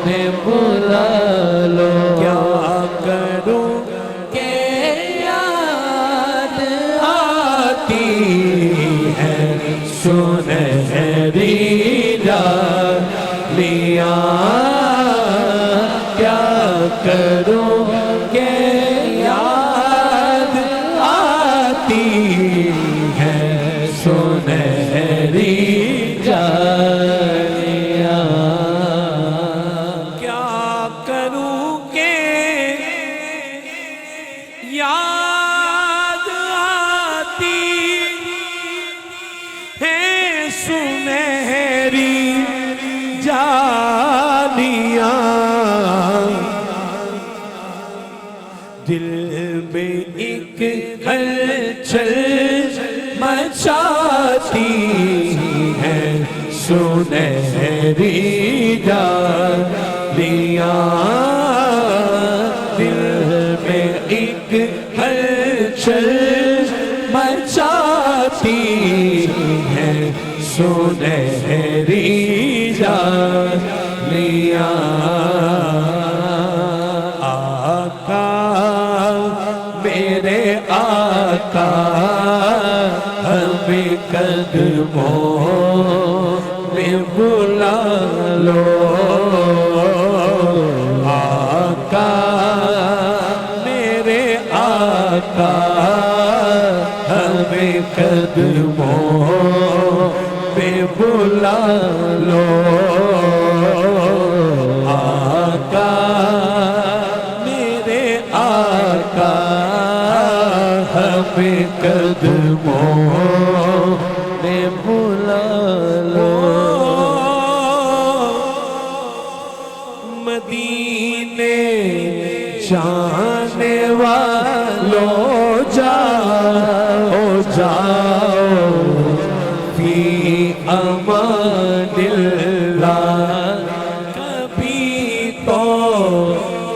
میں بلا لو، کیا کروں کہ یاد آتی ہے سنہری ڈالیاں، کیا کروں کہ یاد آتی ہے سنہری ڈالیاں، کیا کروں کہ یاد آتی ہے سنہری جالیاں، دل میں ایک ہلچل مچاتی ہیں سنہری جالیاں دل میں ایک ہلچل مچاتی ہیں سنہری جالیاں آقا میرے آقا ہمیں قدموں میں بلا لو آقا میرے آقا ہمیں قدموں میں بلا لو آقا میرے آقا ہمیں قدموں میں بلا لو مدینے جانے والوں جاؤ جاؤ فی امان اللہ کبھی تو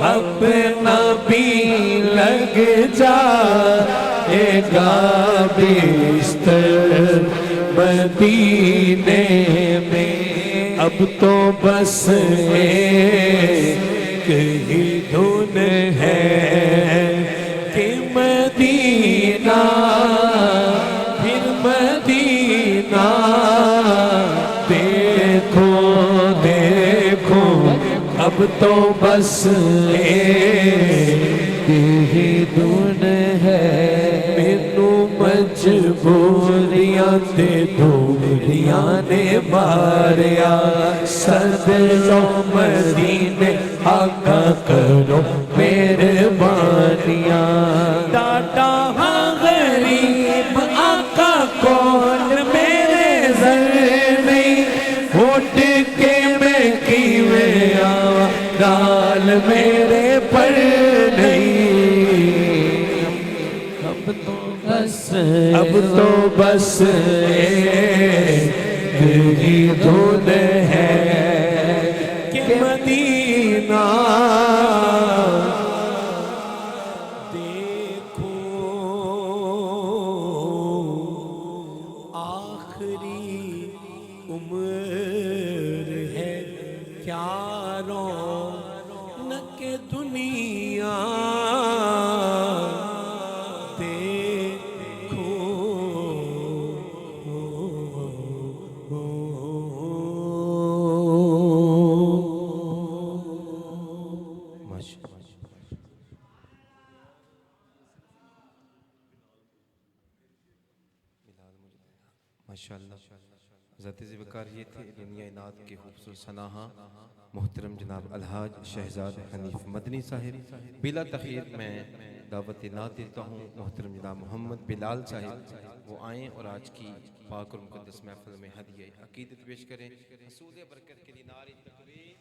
اپنا بھی لگ جائے گا بستر مدینے میں اب تو بس ایک ہی دھن ہے کہ مدینہ پھر مدینہ دیکھو دیکھو اب تو بس ایک ہی دھن ہے مینوں مجبوریاں تے دوریاں نے ماریا صدرو مدینے آقا کرو مہربانیاں ڈاٹا ہاں غریب آقا کون میرے زر نہیں اٹھ کے میں کیویں آواں ڈال میرے پر نہیں اب تو بس ایک ہی دھن ہے کہ مدینہ دیکھو آخری عمر ہے کیا رونق دنیا ماشاءاللہ حضرت ذوالفقار یہ تھے دنیا نعت کے خوبصورت سناہا محترم جناب الحاج شہزاد حنیف مدنی صاحب بلا تخیر میں دعوت نعت دیتا ہوں محترم جناب محمد بلال صاحب وہ آئیں اور آج کی پاک اور مقدس محفل میں ہدیہ عقیدت پیش کریں حصول برکت کے لیے نعرہ تکبیر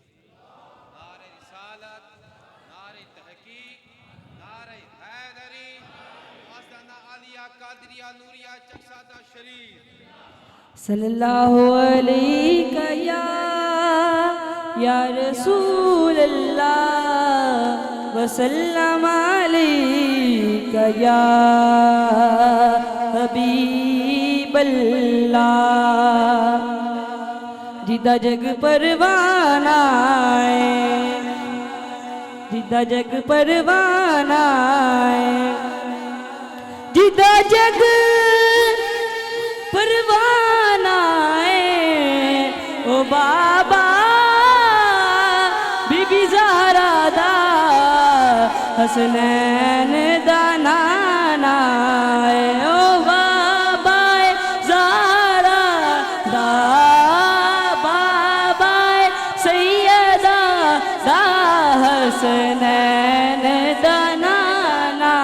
نعرہ رسالت نعرہ تحقیق نعرہ حیدری آستانہ عالیہ قادریہ نوریہ چکسادہ شریف صلی اللہ علیہ یا رسول اللہ وسلم علیک یا حبیب اللہ جدہ جگ پروانہ ہے جدہ جگ پروانہ ہے جدہ جگ پروانہ ہے او بابا بی بی زہرا دا حسنین دا نانا ہے او بابا زہرا دا بابا سیدہ دا حسنین دا نانا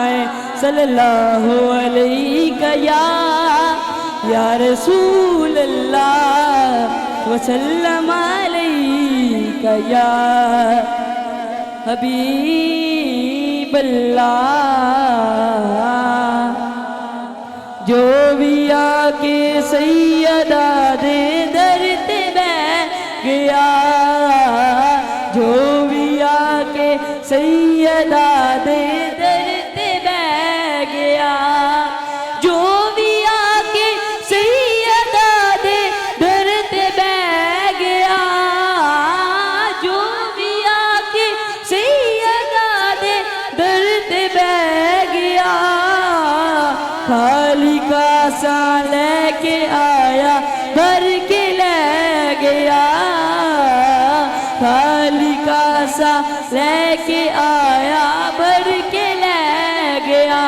ہے صلی اللہ علیہ یا رسول اللہ وسلم علیک یا حبیب اللہ جو بھی کے سیدہ دے در تے بیٹھ گیا جو بھی آ کے سیدہ دے در تے بیٹھ گیا جو بھی آ کے سیدہ دے در تے بیٹھ گیا جو بھی آ کے سیدہ دے در تے بیٹھ گیا خالی کاسا لے کے آیا بھر کے لے گیا خالی کاسا لے کے آیا بھر کے لے گیا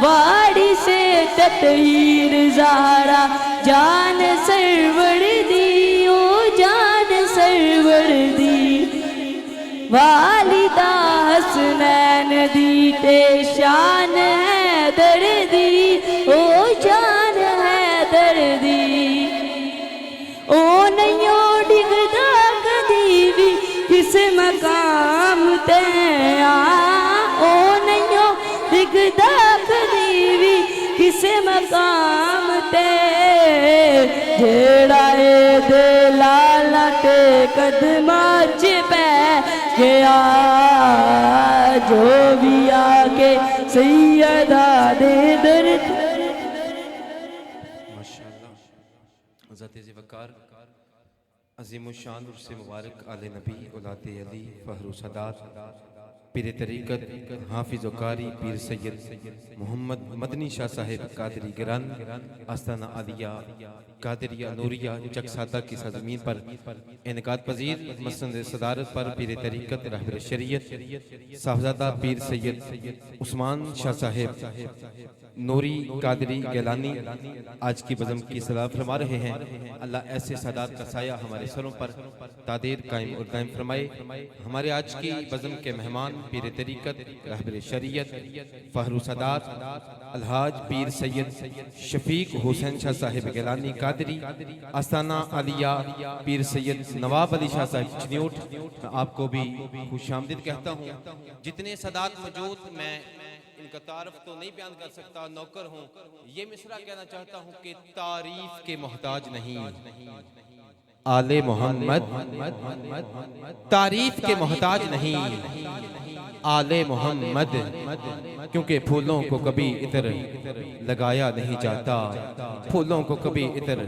واڑی سے تطہیر زہرا جان سرور دی او جان سرور دی والدہ حسنین دی تے شان ہے دردی او جان ہے دردی او نہیں ڈگدا کدی بھی کس مقام تے او نہیں ڈگدا کدی بھی کس مقام تے جیڑا اے دے لالا تے قدماں چ بیٹھ گیا جو بھی آگے سیدہ دے در ماشاءاللہ حضرت وقار عظیم الشان عرص مبارک آل نبی اولاد علی فخر و سادات پیر طریقت حافظ و قاری پیر سید محمد مدنی شاہ صاحب قادری گران آستانہ عالیہ قادریہ نوریہ چکساتہ کی سرزمین پر انعقاد پذیر مسند صدارت پر پیر طریقت رہبر شریعت صاحبزادہ پیر سید عثمان شاہ صاحب نوری قادری گیلانی آج کی بزم کی صلاح فرما رہے ہیں اللہ ایسے سادات کا سایہ ہمارے سروں پر تادیر قائم اور دائم فرمائے ہمارے آج کی بزم کے مہمان پیر طریقت رہبر شریعت فخر و سادات الحاج پیر سید شفیق حسین شاہ صاحب گیلانی قادری آستانہ عالیہ پیر سید نواب علی شاہ صاحب چنیوٹ میں آپ کو بھی خوش آمدید کہتا ہوں جتنے سادات موجود میں ان کا تعارف تو نہیں بیان کر سکتا نوکر ہوں یہ مصرع کہنا چاہتا ہوں کہ تعریف کے محتاج نہیں آل محمد تعریف کے محتاج نہیں آل محمد کیونکہ پھولوں کو کبھی عطر لگایا نہیں جاتا پھولوں کو کبھی عطر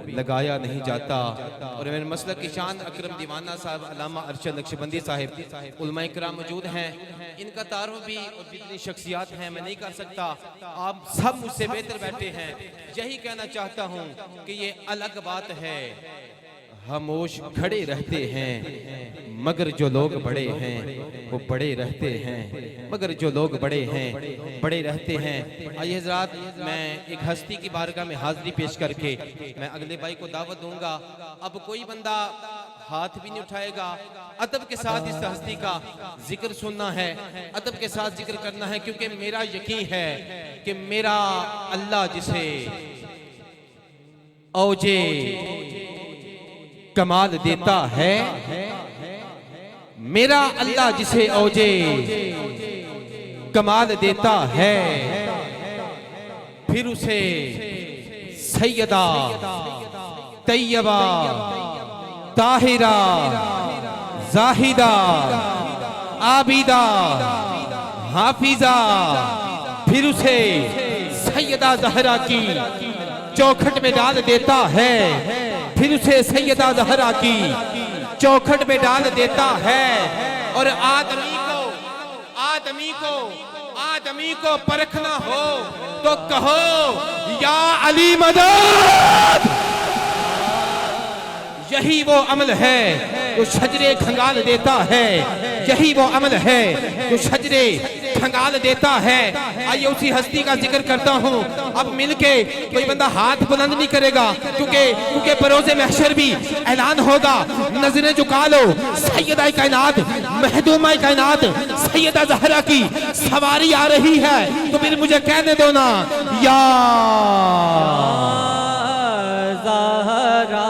لگایا نہیں جاتا اور میرے مسلک کی شان اکرم دیوانہ صاحب علامہ ارشد نقشبندی صاحب علماء کرام موجود ہیں ان کا تعارف بھی اور جتنی شخصیات ہیں میں نہیں کر سکتا آپ سب مجھ سے بہتر بیٹھے ہیں یہی کہنا چاہتا ہوں کہ یہ الگ بات ہے خاموش کھڑے رہتے ہیں مگر جو لوگ بڑے ہیں وہ بڑے رہتے ہیں مگر جو لوگ بڑے ہیں بڑے رہتے ہیں آئیے حضرات میں ایک ہستی کی بارگاہ میں حاضری پیش کر کے میں اگلے بھائی کو دعوت دوں گا اب کوئی بندہ ہاتھ بھی نہیں اٹھائے گا ادب کے ساتھ اس ہستی کا ذکر سننا ہے ادب کے ساتھ ذکر کرنا ہے کیونکہ میرا یقین ہے کہ میرا اللہ جسے اوجے کمال دیتا ہے میرا اللہ جسے اوجے کمال دیتا ہے پھر اسے سیدہ طیبہ طاہرہ زاہدہ عابدہ حافظہ پھر اسے سیدہ زہرا کی چوکھٹ میں ڈال دیتا ہے پھر اسے سیدہ زہرا کی چوکھٹ میں ڈال دیتا ہے اور آدمی کو پرکھنا ہو تو کہو یا علی مدد یہی وہ عمل ہے جو شجرے کھنگال دیتا ہے یہی وہ عمل ہے جو شجرے کھنگال دیتا ہے آئیے اسی ہستی کا ذکر کرتا ہوں اب مل کے کوئی بندہ ہاتھ بلند نہیں کرے گا کیونکہ بروز محشر بھی اعلان ہوگا نظریں جھکا لو سیدہ کائنات مہدومہ کائنات سیدہ زہرا کی سواری آ رہی ہے تو پھر مجھے کہنے دو نا یا زہرا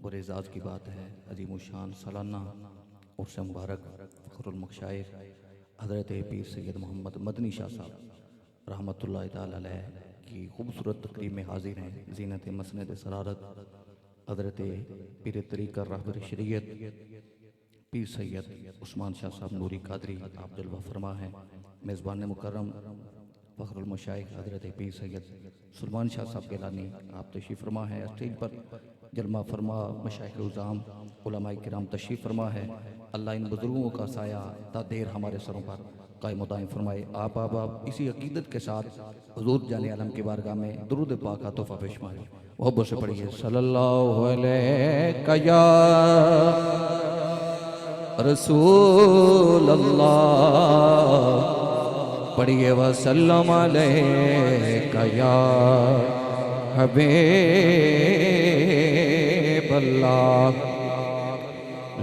بڑے اعزاز کی بات ہے، عظیم الشان سالانہ عرس مبارک فخر المشائخ حضرت پیر سید محمد مدنی شاہ صاحب رحمۃ اللہ تعالی علیہ کی خوبصورت تقریب میں حاضر ہیں۔ زینت مسند سرارت حضرت پیر طریقہ رہبر شریعت پیر سید عثمان شاہ صاحب نوری قادری آپ جلوہ فرما ہیں۔ میزبان مکرم فخر المشائخ حضرت پیر سید سلمان شاہ صاحب گیلانی آپ تشریف فرما ہے۔ اسٹیج پر جلوہ فرما مشائخ عظام علماء کرام تشریف فرما ہے۔ اللہ ان بزرگوں کا سایہ تا دیر ہمارے سروں پر قائم و دائم فرمائے۔ آپ اسی عقیدت کے ساتھ حضور جان عالم کی بارگاہ میں درود پاک کا تحفہ پیش فرمائے۔ محبت سے پڑھیے صلی اللہ علیہ یا رسول اللہ، پڑھیے وسلم علیہ یا حبیب اللہ۔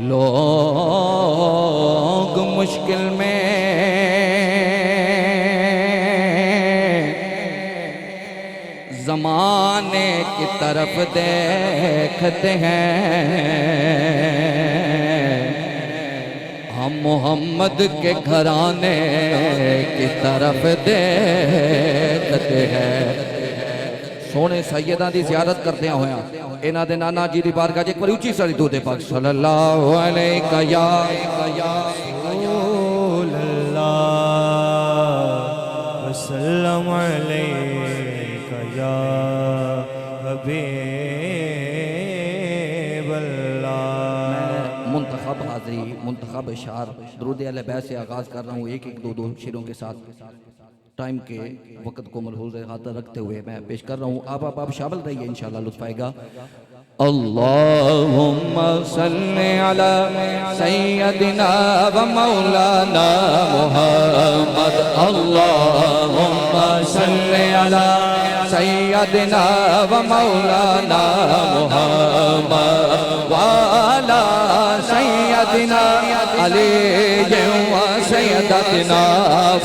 لوگ مشکل میں زمانے کی طرف دیکھتے ہیں، ہم محمد کے گھرانے کی طرف دیکھتے ہیں۔ سونے سیدہ دی زیارت کرتے ہوئے انہ دے نانا جی دی بارگاہ جے ایک بار اونچی ساری درود پاک صلی اللہ علیہ یا رسول اللہ وسلم علیک یا حبیب اللہ۔ منتخب حاضری، منتخب اشعار درود اہل بیت سے آغاز کر رہا ہوں، ایک ایک دو شیروں کے ساتھ ٹائم کے وقت کو ملحوظ خاطر رکھتے ہوئے میں پیش کر رہا ہوں۔ آپ شامل رہیے، انشاءاللہ لطف آئے گا۔ اللہم صلی علی سیدنا و مولانا محمد، اللہم صلی علی سیدنا و مولانا محمد وعلا سیدنا علی و سیدتنا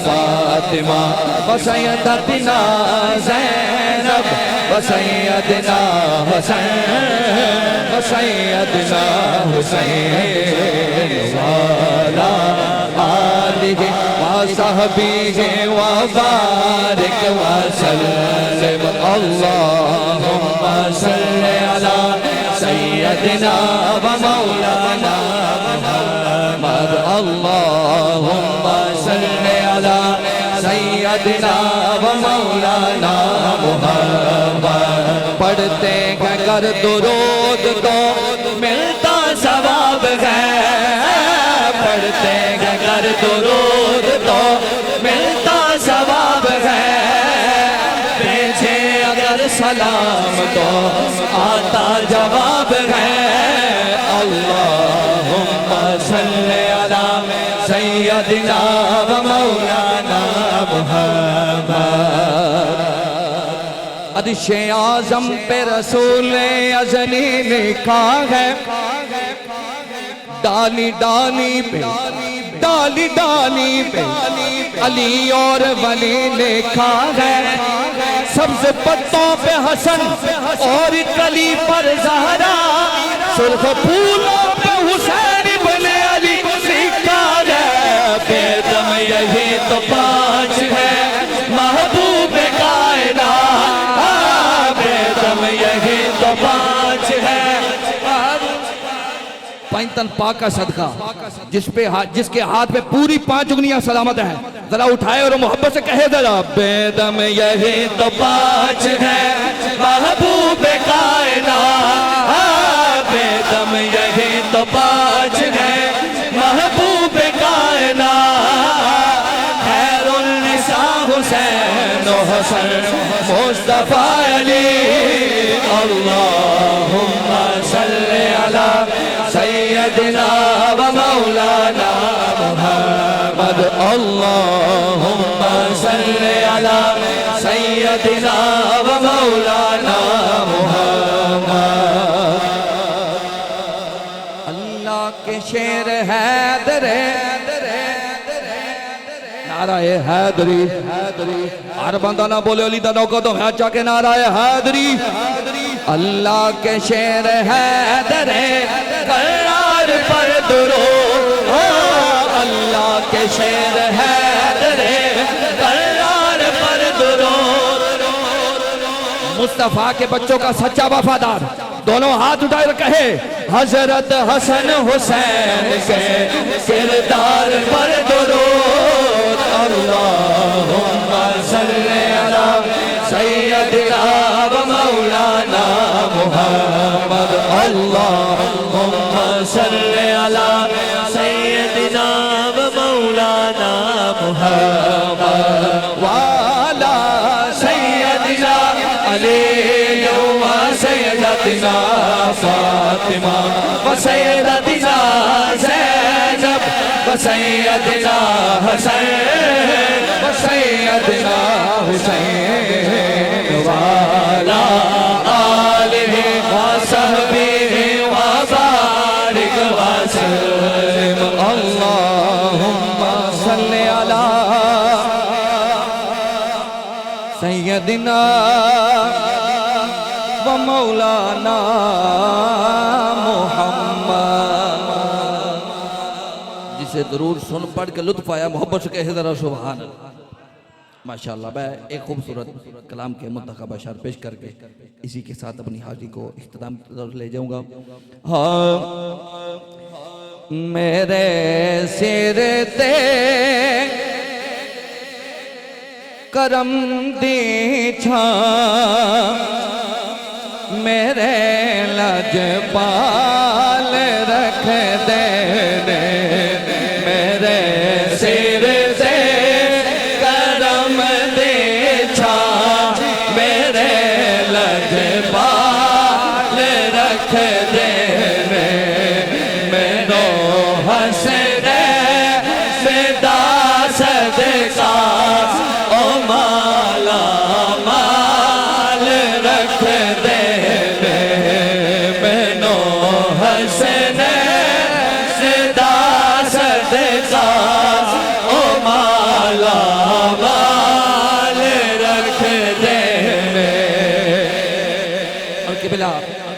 فاطمہ و سیدتنا زینب و سیدنا حسین و سیدنا حسین وعلا آلہ و صحبہ و بارک وسلم۔ اللہم صلی علی سیدنا و مولانا محمد، اللہم صلی علی سیدنا و مولانا محمد۔ پڑھتے ہیں گر درود تو ملتا ثواب ہے، پڑھتے ہیں گر درود تو ملتا ثواب ہے، بھیجے اگر سلام تو آتا جواب ہے۔ اللہم صلی علی سیدنا و مولانا محمد۔ عرش اعظم پہ رسول ازلی لکھا ہے، ڈالی ڈالی پہ ڈالی ڈالی پہ علی اور ولی لکھا ہے، سبز پتوں پہ حسن اور کلی پر زہرا، سرخ پھولوں پہ حسین ابن علی لکھا ہے۔ بیدم یہی تو پانچ ہے محبوب کائنات، بیدم یہی تو پانچ ہے۔ پینتن پاک کا صدقہ جس کے ہاتھ پہ پوری 5 انگلیاں سلامت ہیں، ذرا اٹھائے اور محبت سے کہے ذرا، بیدم یہی تو پانچ ہے محبوب کائنات، بیدم یہی تو پانچ ہے محبوب کائنات۔ خیر النساء حسین و حسن مصطفیٰ علی، اللہم صلی علی سیدنا و مولانا محمد، اللہم صلی علی سیدنا و مولانا محمد۔ اللہ کے شیر حیدر نعرہ حیدری ہر بندہ نہ بولے علی دا نوکہ تو ہے چاہ کے نعرہ حیدری اللہ کے شیر حیدر کرار پر درود اللہ کے شیر حیدر کرار پر درود مصطفیٰ کے بچوں کا سچا وفادار دونوں ہاتھ اٹھائے کہے حضرت حسن حسین کے کردار پر درود اللہم صلی علی سیدنا و مولانا محمد اللہم صلی علی سیدنا و مولانا محمد وعلا سیدنا علی و سیدنا فاطمہ و سیدنا زینب و سیدنا حسین و سیدنا حسین وعلا آلہ و صحبہ و بارک وسلم اللہم صلی علی سیدنا و مولانا محمد جسے درود سن پڑھ کے لطف آیا محبت سے کہے ذرا سبحان اللہ ماشاءاللہ میں ایک خوبصورت کلام کے منتخب اشعار پیش کر کے اسی کے ساتھ اپنی حاضری کو اختتام کی طرف لے جاؤں گا میرے سر تے کرم دی چھان میرے لجپال رکھ دے میرے سر سے کرم دے چھان میرے لجپال رکھ دے میرو حسن صدا صدقہ او مالا مال رکھ دے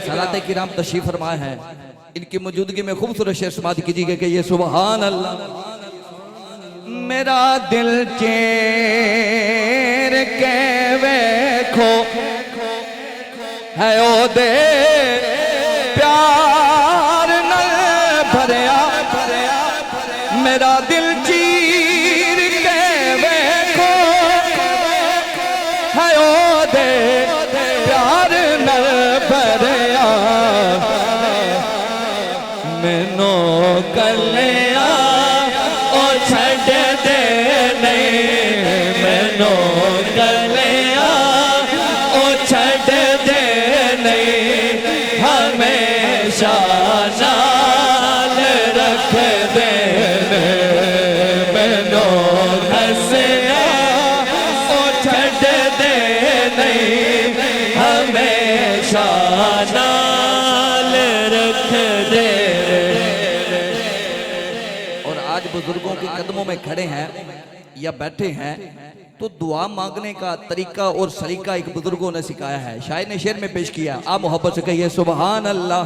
سادات کرام تشریف فرمائے ہیں ان کی موجودگی میں خوبصورت شعر سماعت کیجیے گا کہ یہ سبحان اللہ میرا دل چیر کے ویکھو ہے او دے پیار نل بھریا میرا دل چیر کے ویکھو ہے او دے پیار نل بھریا مینو کلیا او چھڈ دے نہیں مینو کلیا او چھڈ دے نہیں ہمیشہ نال رکھ دے مینو ہسیا او چھڈ دے نہیں ہمیشہ نال رکھ دے اور آج بزرگوں کے قدموں میں کھڑے ہیں یا بیٹھے ہیں تو دعا مانگنے کا طریقہ اور سلیقہ ایک بزرگوں نے سکھایا ہے شاعر نے شعر میں پیش کیا آپ محبت سے کہیے سبحان اللہ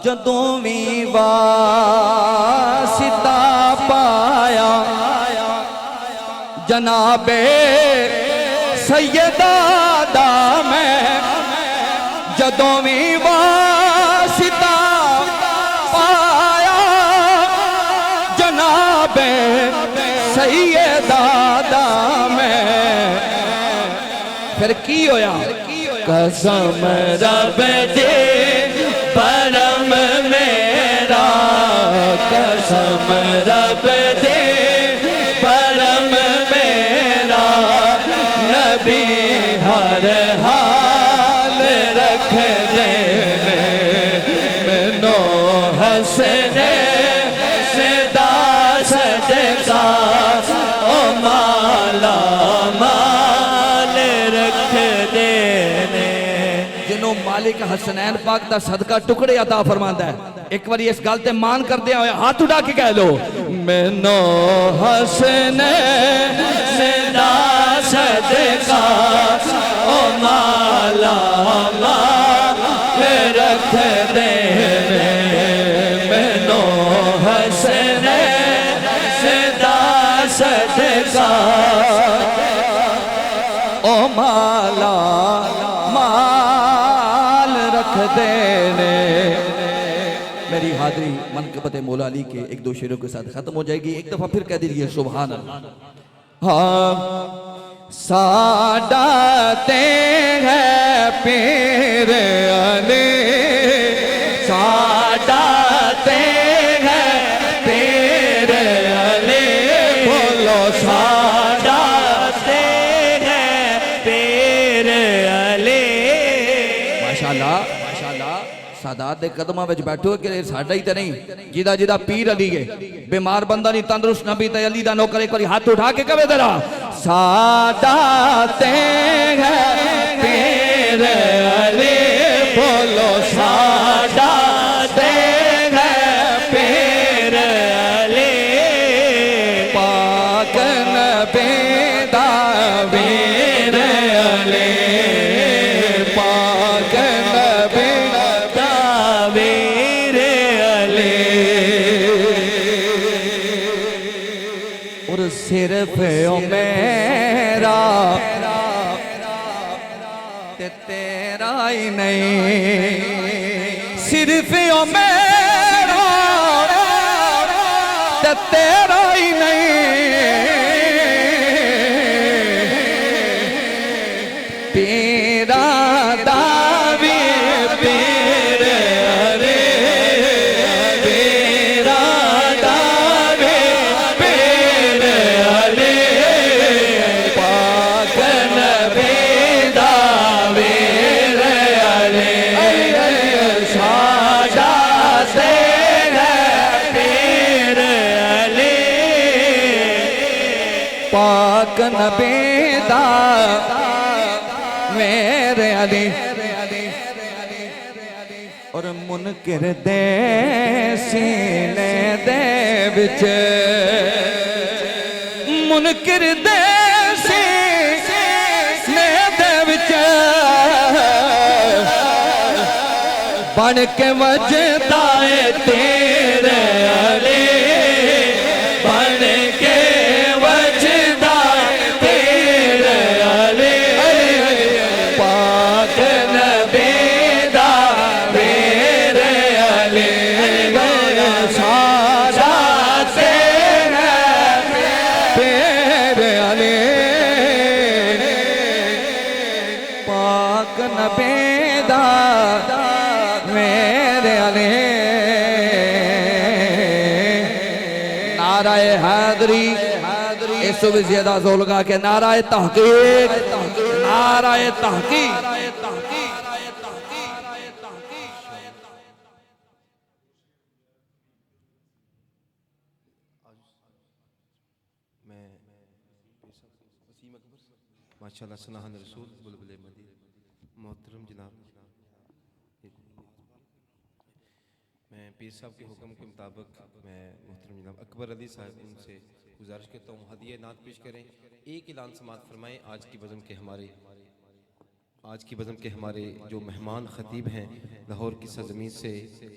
جدوں وی واسطہ پایا جناب سیدہ دا میں جدوں وی واسطہ پایا جناب سیدہ دا میں پھر کی ہویا قسم رب دے پرم میرا قسم رب دے پرم میرا نبی ہر حال رکھ دے مینو حسن صدا صدقہ او مالا مال رکھ دے جنہوں مالک حسنین پاک دا صدقہ ٹکڑے عطا فرماندا ہے ایک باری اس گل تے مان کردے ہوئے ہاتھ اٹھا کے کہہ لو مینو حسنین دا صدقہ او مالا رکھ دے مینو حسنین دا صدقہ او مالا مال رکھ دینے میری حاضری منقبت مولا علی کے ایک دو شعروں کے ساتھ ختم ہو جائے گی ایک دفعہ پھر کہہ دیجئے سبحان اللہ ہاں ساڈاتے ہیں پیر علی ساڈاتے ہیں پیر علی بولو ساڈاتے ہیں پیر علی ماشاءاللہ سادات دے قدمہ وچ بیٹھو کہ ساڈا ہی تے نہیں جیدہ جیدہ پیر علی ہے بیمار بندہ نہیں تندرست نبی تے علی دا نوکر ایک باری ہاتھ اٹھا کے کہے ذرا سادات ہیں پیر علی بولو سادات ہیں پیر علی پاک نبی دا پیر علی پاک نبی دا پیر علی اور صرف میرا تے تیرا ہی نہیں صرف میرا تے تیرا ہی نہیں تیرا دعوی پیر علی تیرا دعوی پیر علی پاک نبی دا پیر علی ساڈا تے پیر علی پاک نبی دا میرے علی اور منکر دے سینے دے وچ منکر دے سینے دے وچ بن کے وجدا ہے تیرے علی بن کے وجدا ہے تیرے علی پاک نبی دا پیر علی ساڈا تے پیر علی پاک نبی دا میرے علی نعرہ حیدری اس سے بھی زیادہ زور لگا کہ نعرہ تحقیق نعرہ تحقیق ماشاءاللہ سنہان رسول بلبل مدینہ محترم جناب میں پیر صاحب کے حکم کے مطابق میں محترم جناب اکبر علی صاحب ان سے گزارش کرتا ہوں ہدیہ نعت پیش کریں ایک اعلان سماعت فرمائیں آج کی بزم کے ہمارے جو مہمان خطیب ہیں لاہور کی سرزمین سے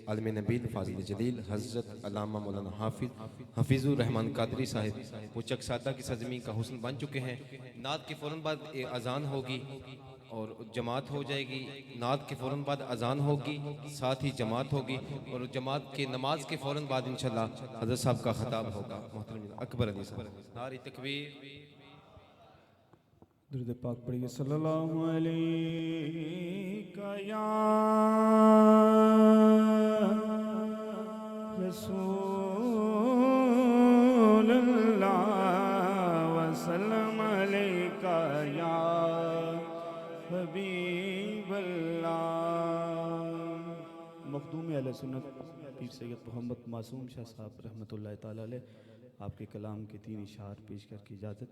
عالم نبیل فاضل جلیل حضرت علامہ مولانا حفیظ الرحمن قادری صاحب وہ چک سادہ کی سرزمین کا حسن بن چکے ہیں نعت کے فوراً بعد اذان ہوگی اور جماعت ہو جائے گی نعت کے فوراً بعد اذان ہوگی ساتھ ہی جماعت ہوگی اور جماعت کے نماز کے فوراً بعد انشاءاللہ حضرت صاحب کا خطاب ہوگا محترم اکبر علی صاحب نعرہ تکبیر درود پاک پڑھیے صلی اللہ علیہ یا رسول اللہ وسلم علیکہ یا حبیب اللہ مخدوم اہل سنت پیر سید محمد معصوم شاہ صاحب رحمۃ اللہ تعالی علیہ آپ کے کلام کے 3 اشعار پیش کر کی اجازت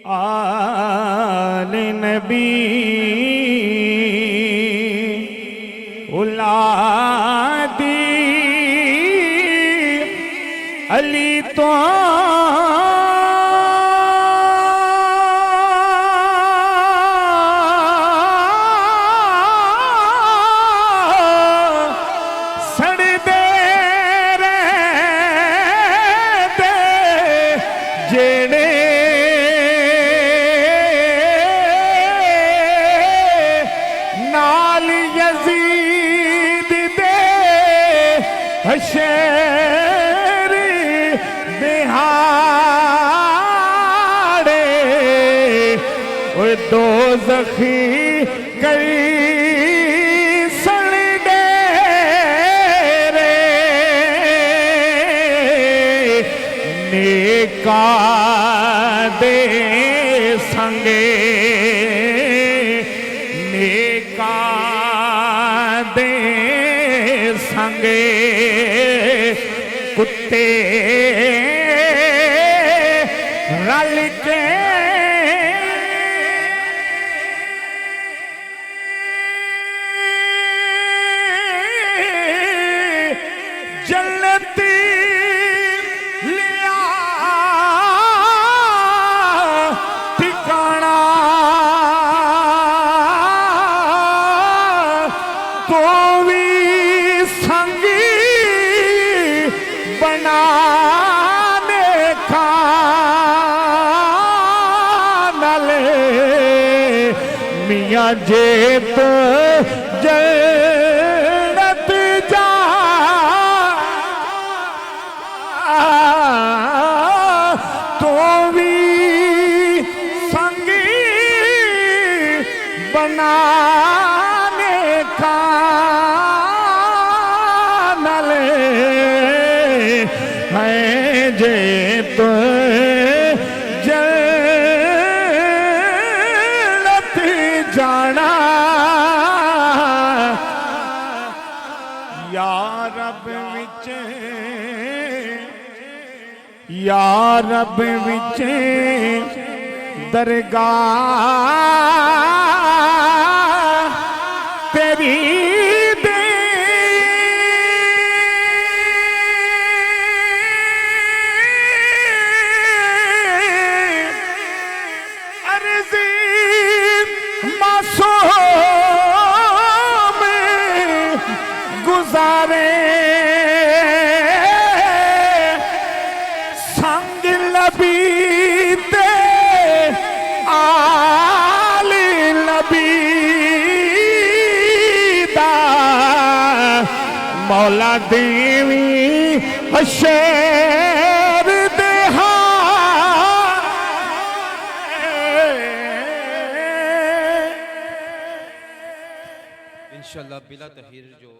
آل نبی اولادی علی تو سڑ دے رہتے جڑے نال یزید دے حشر دہاڑے وہ دوزخی کئی سڑ دے رے نیکا دے سنگے نیکا دے سنگے کتے رل کے جنتی لیا ٹھکانا تو بھی سنگی بنانے کا نلے میاں جیت جنت جا تو بھی سنگی بنانے کا نلے ہے جے تو جنت جانا یا رب وچ یا رب وچ درگاہ تیری دے عرضی معصوم گزارے سنگ لبی تے آل لبی دا مولا دیوی حشر دہا انشاءاللہ بلا تحیر جو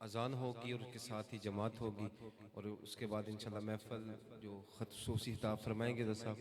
اذان ہوگی اور اس کے ساتھ ہی جماعت ہوگی اور اس کے بعد انشاءاللہ محفل جو خصوصی خطاب فرمائیں گے صاحب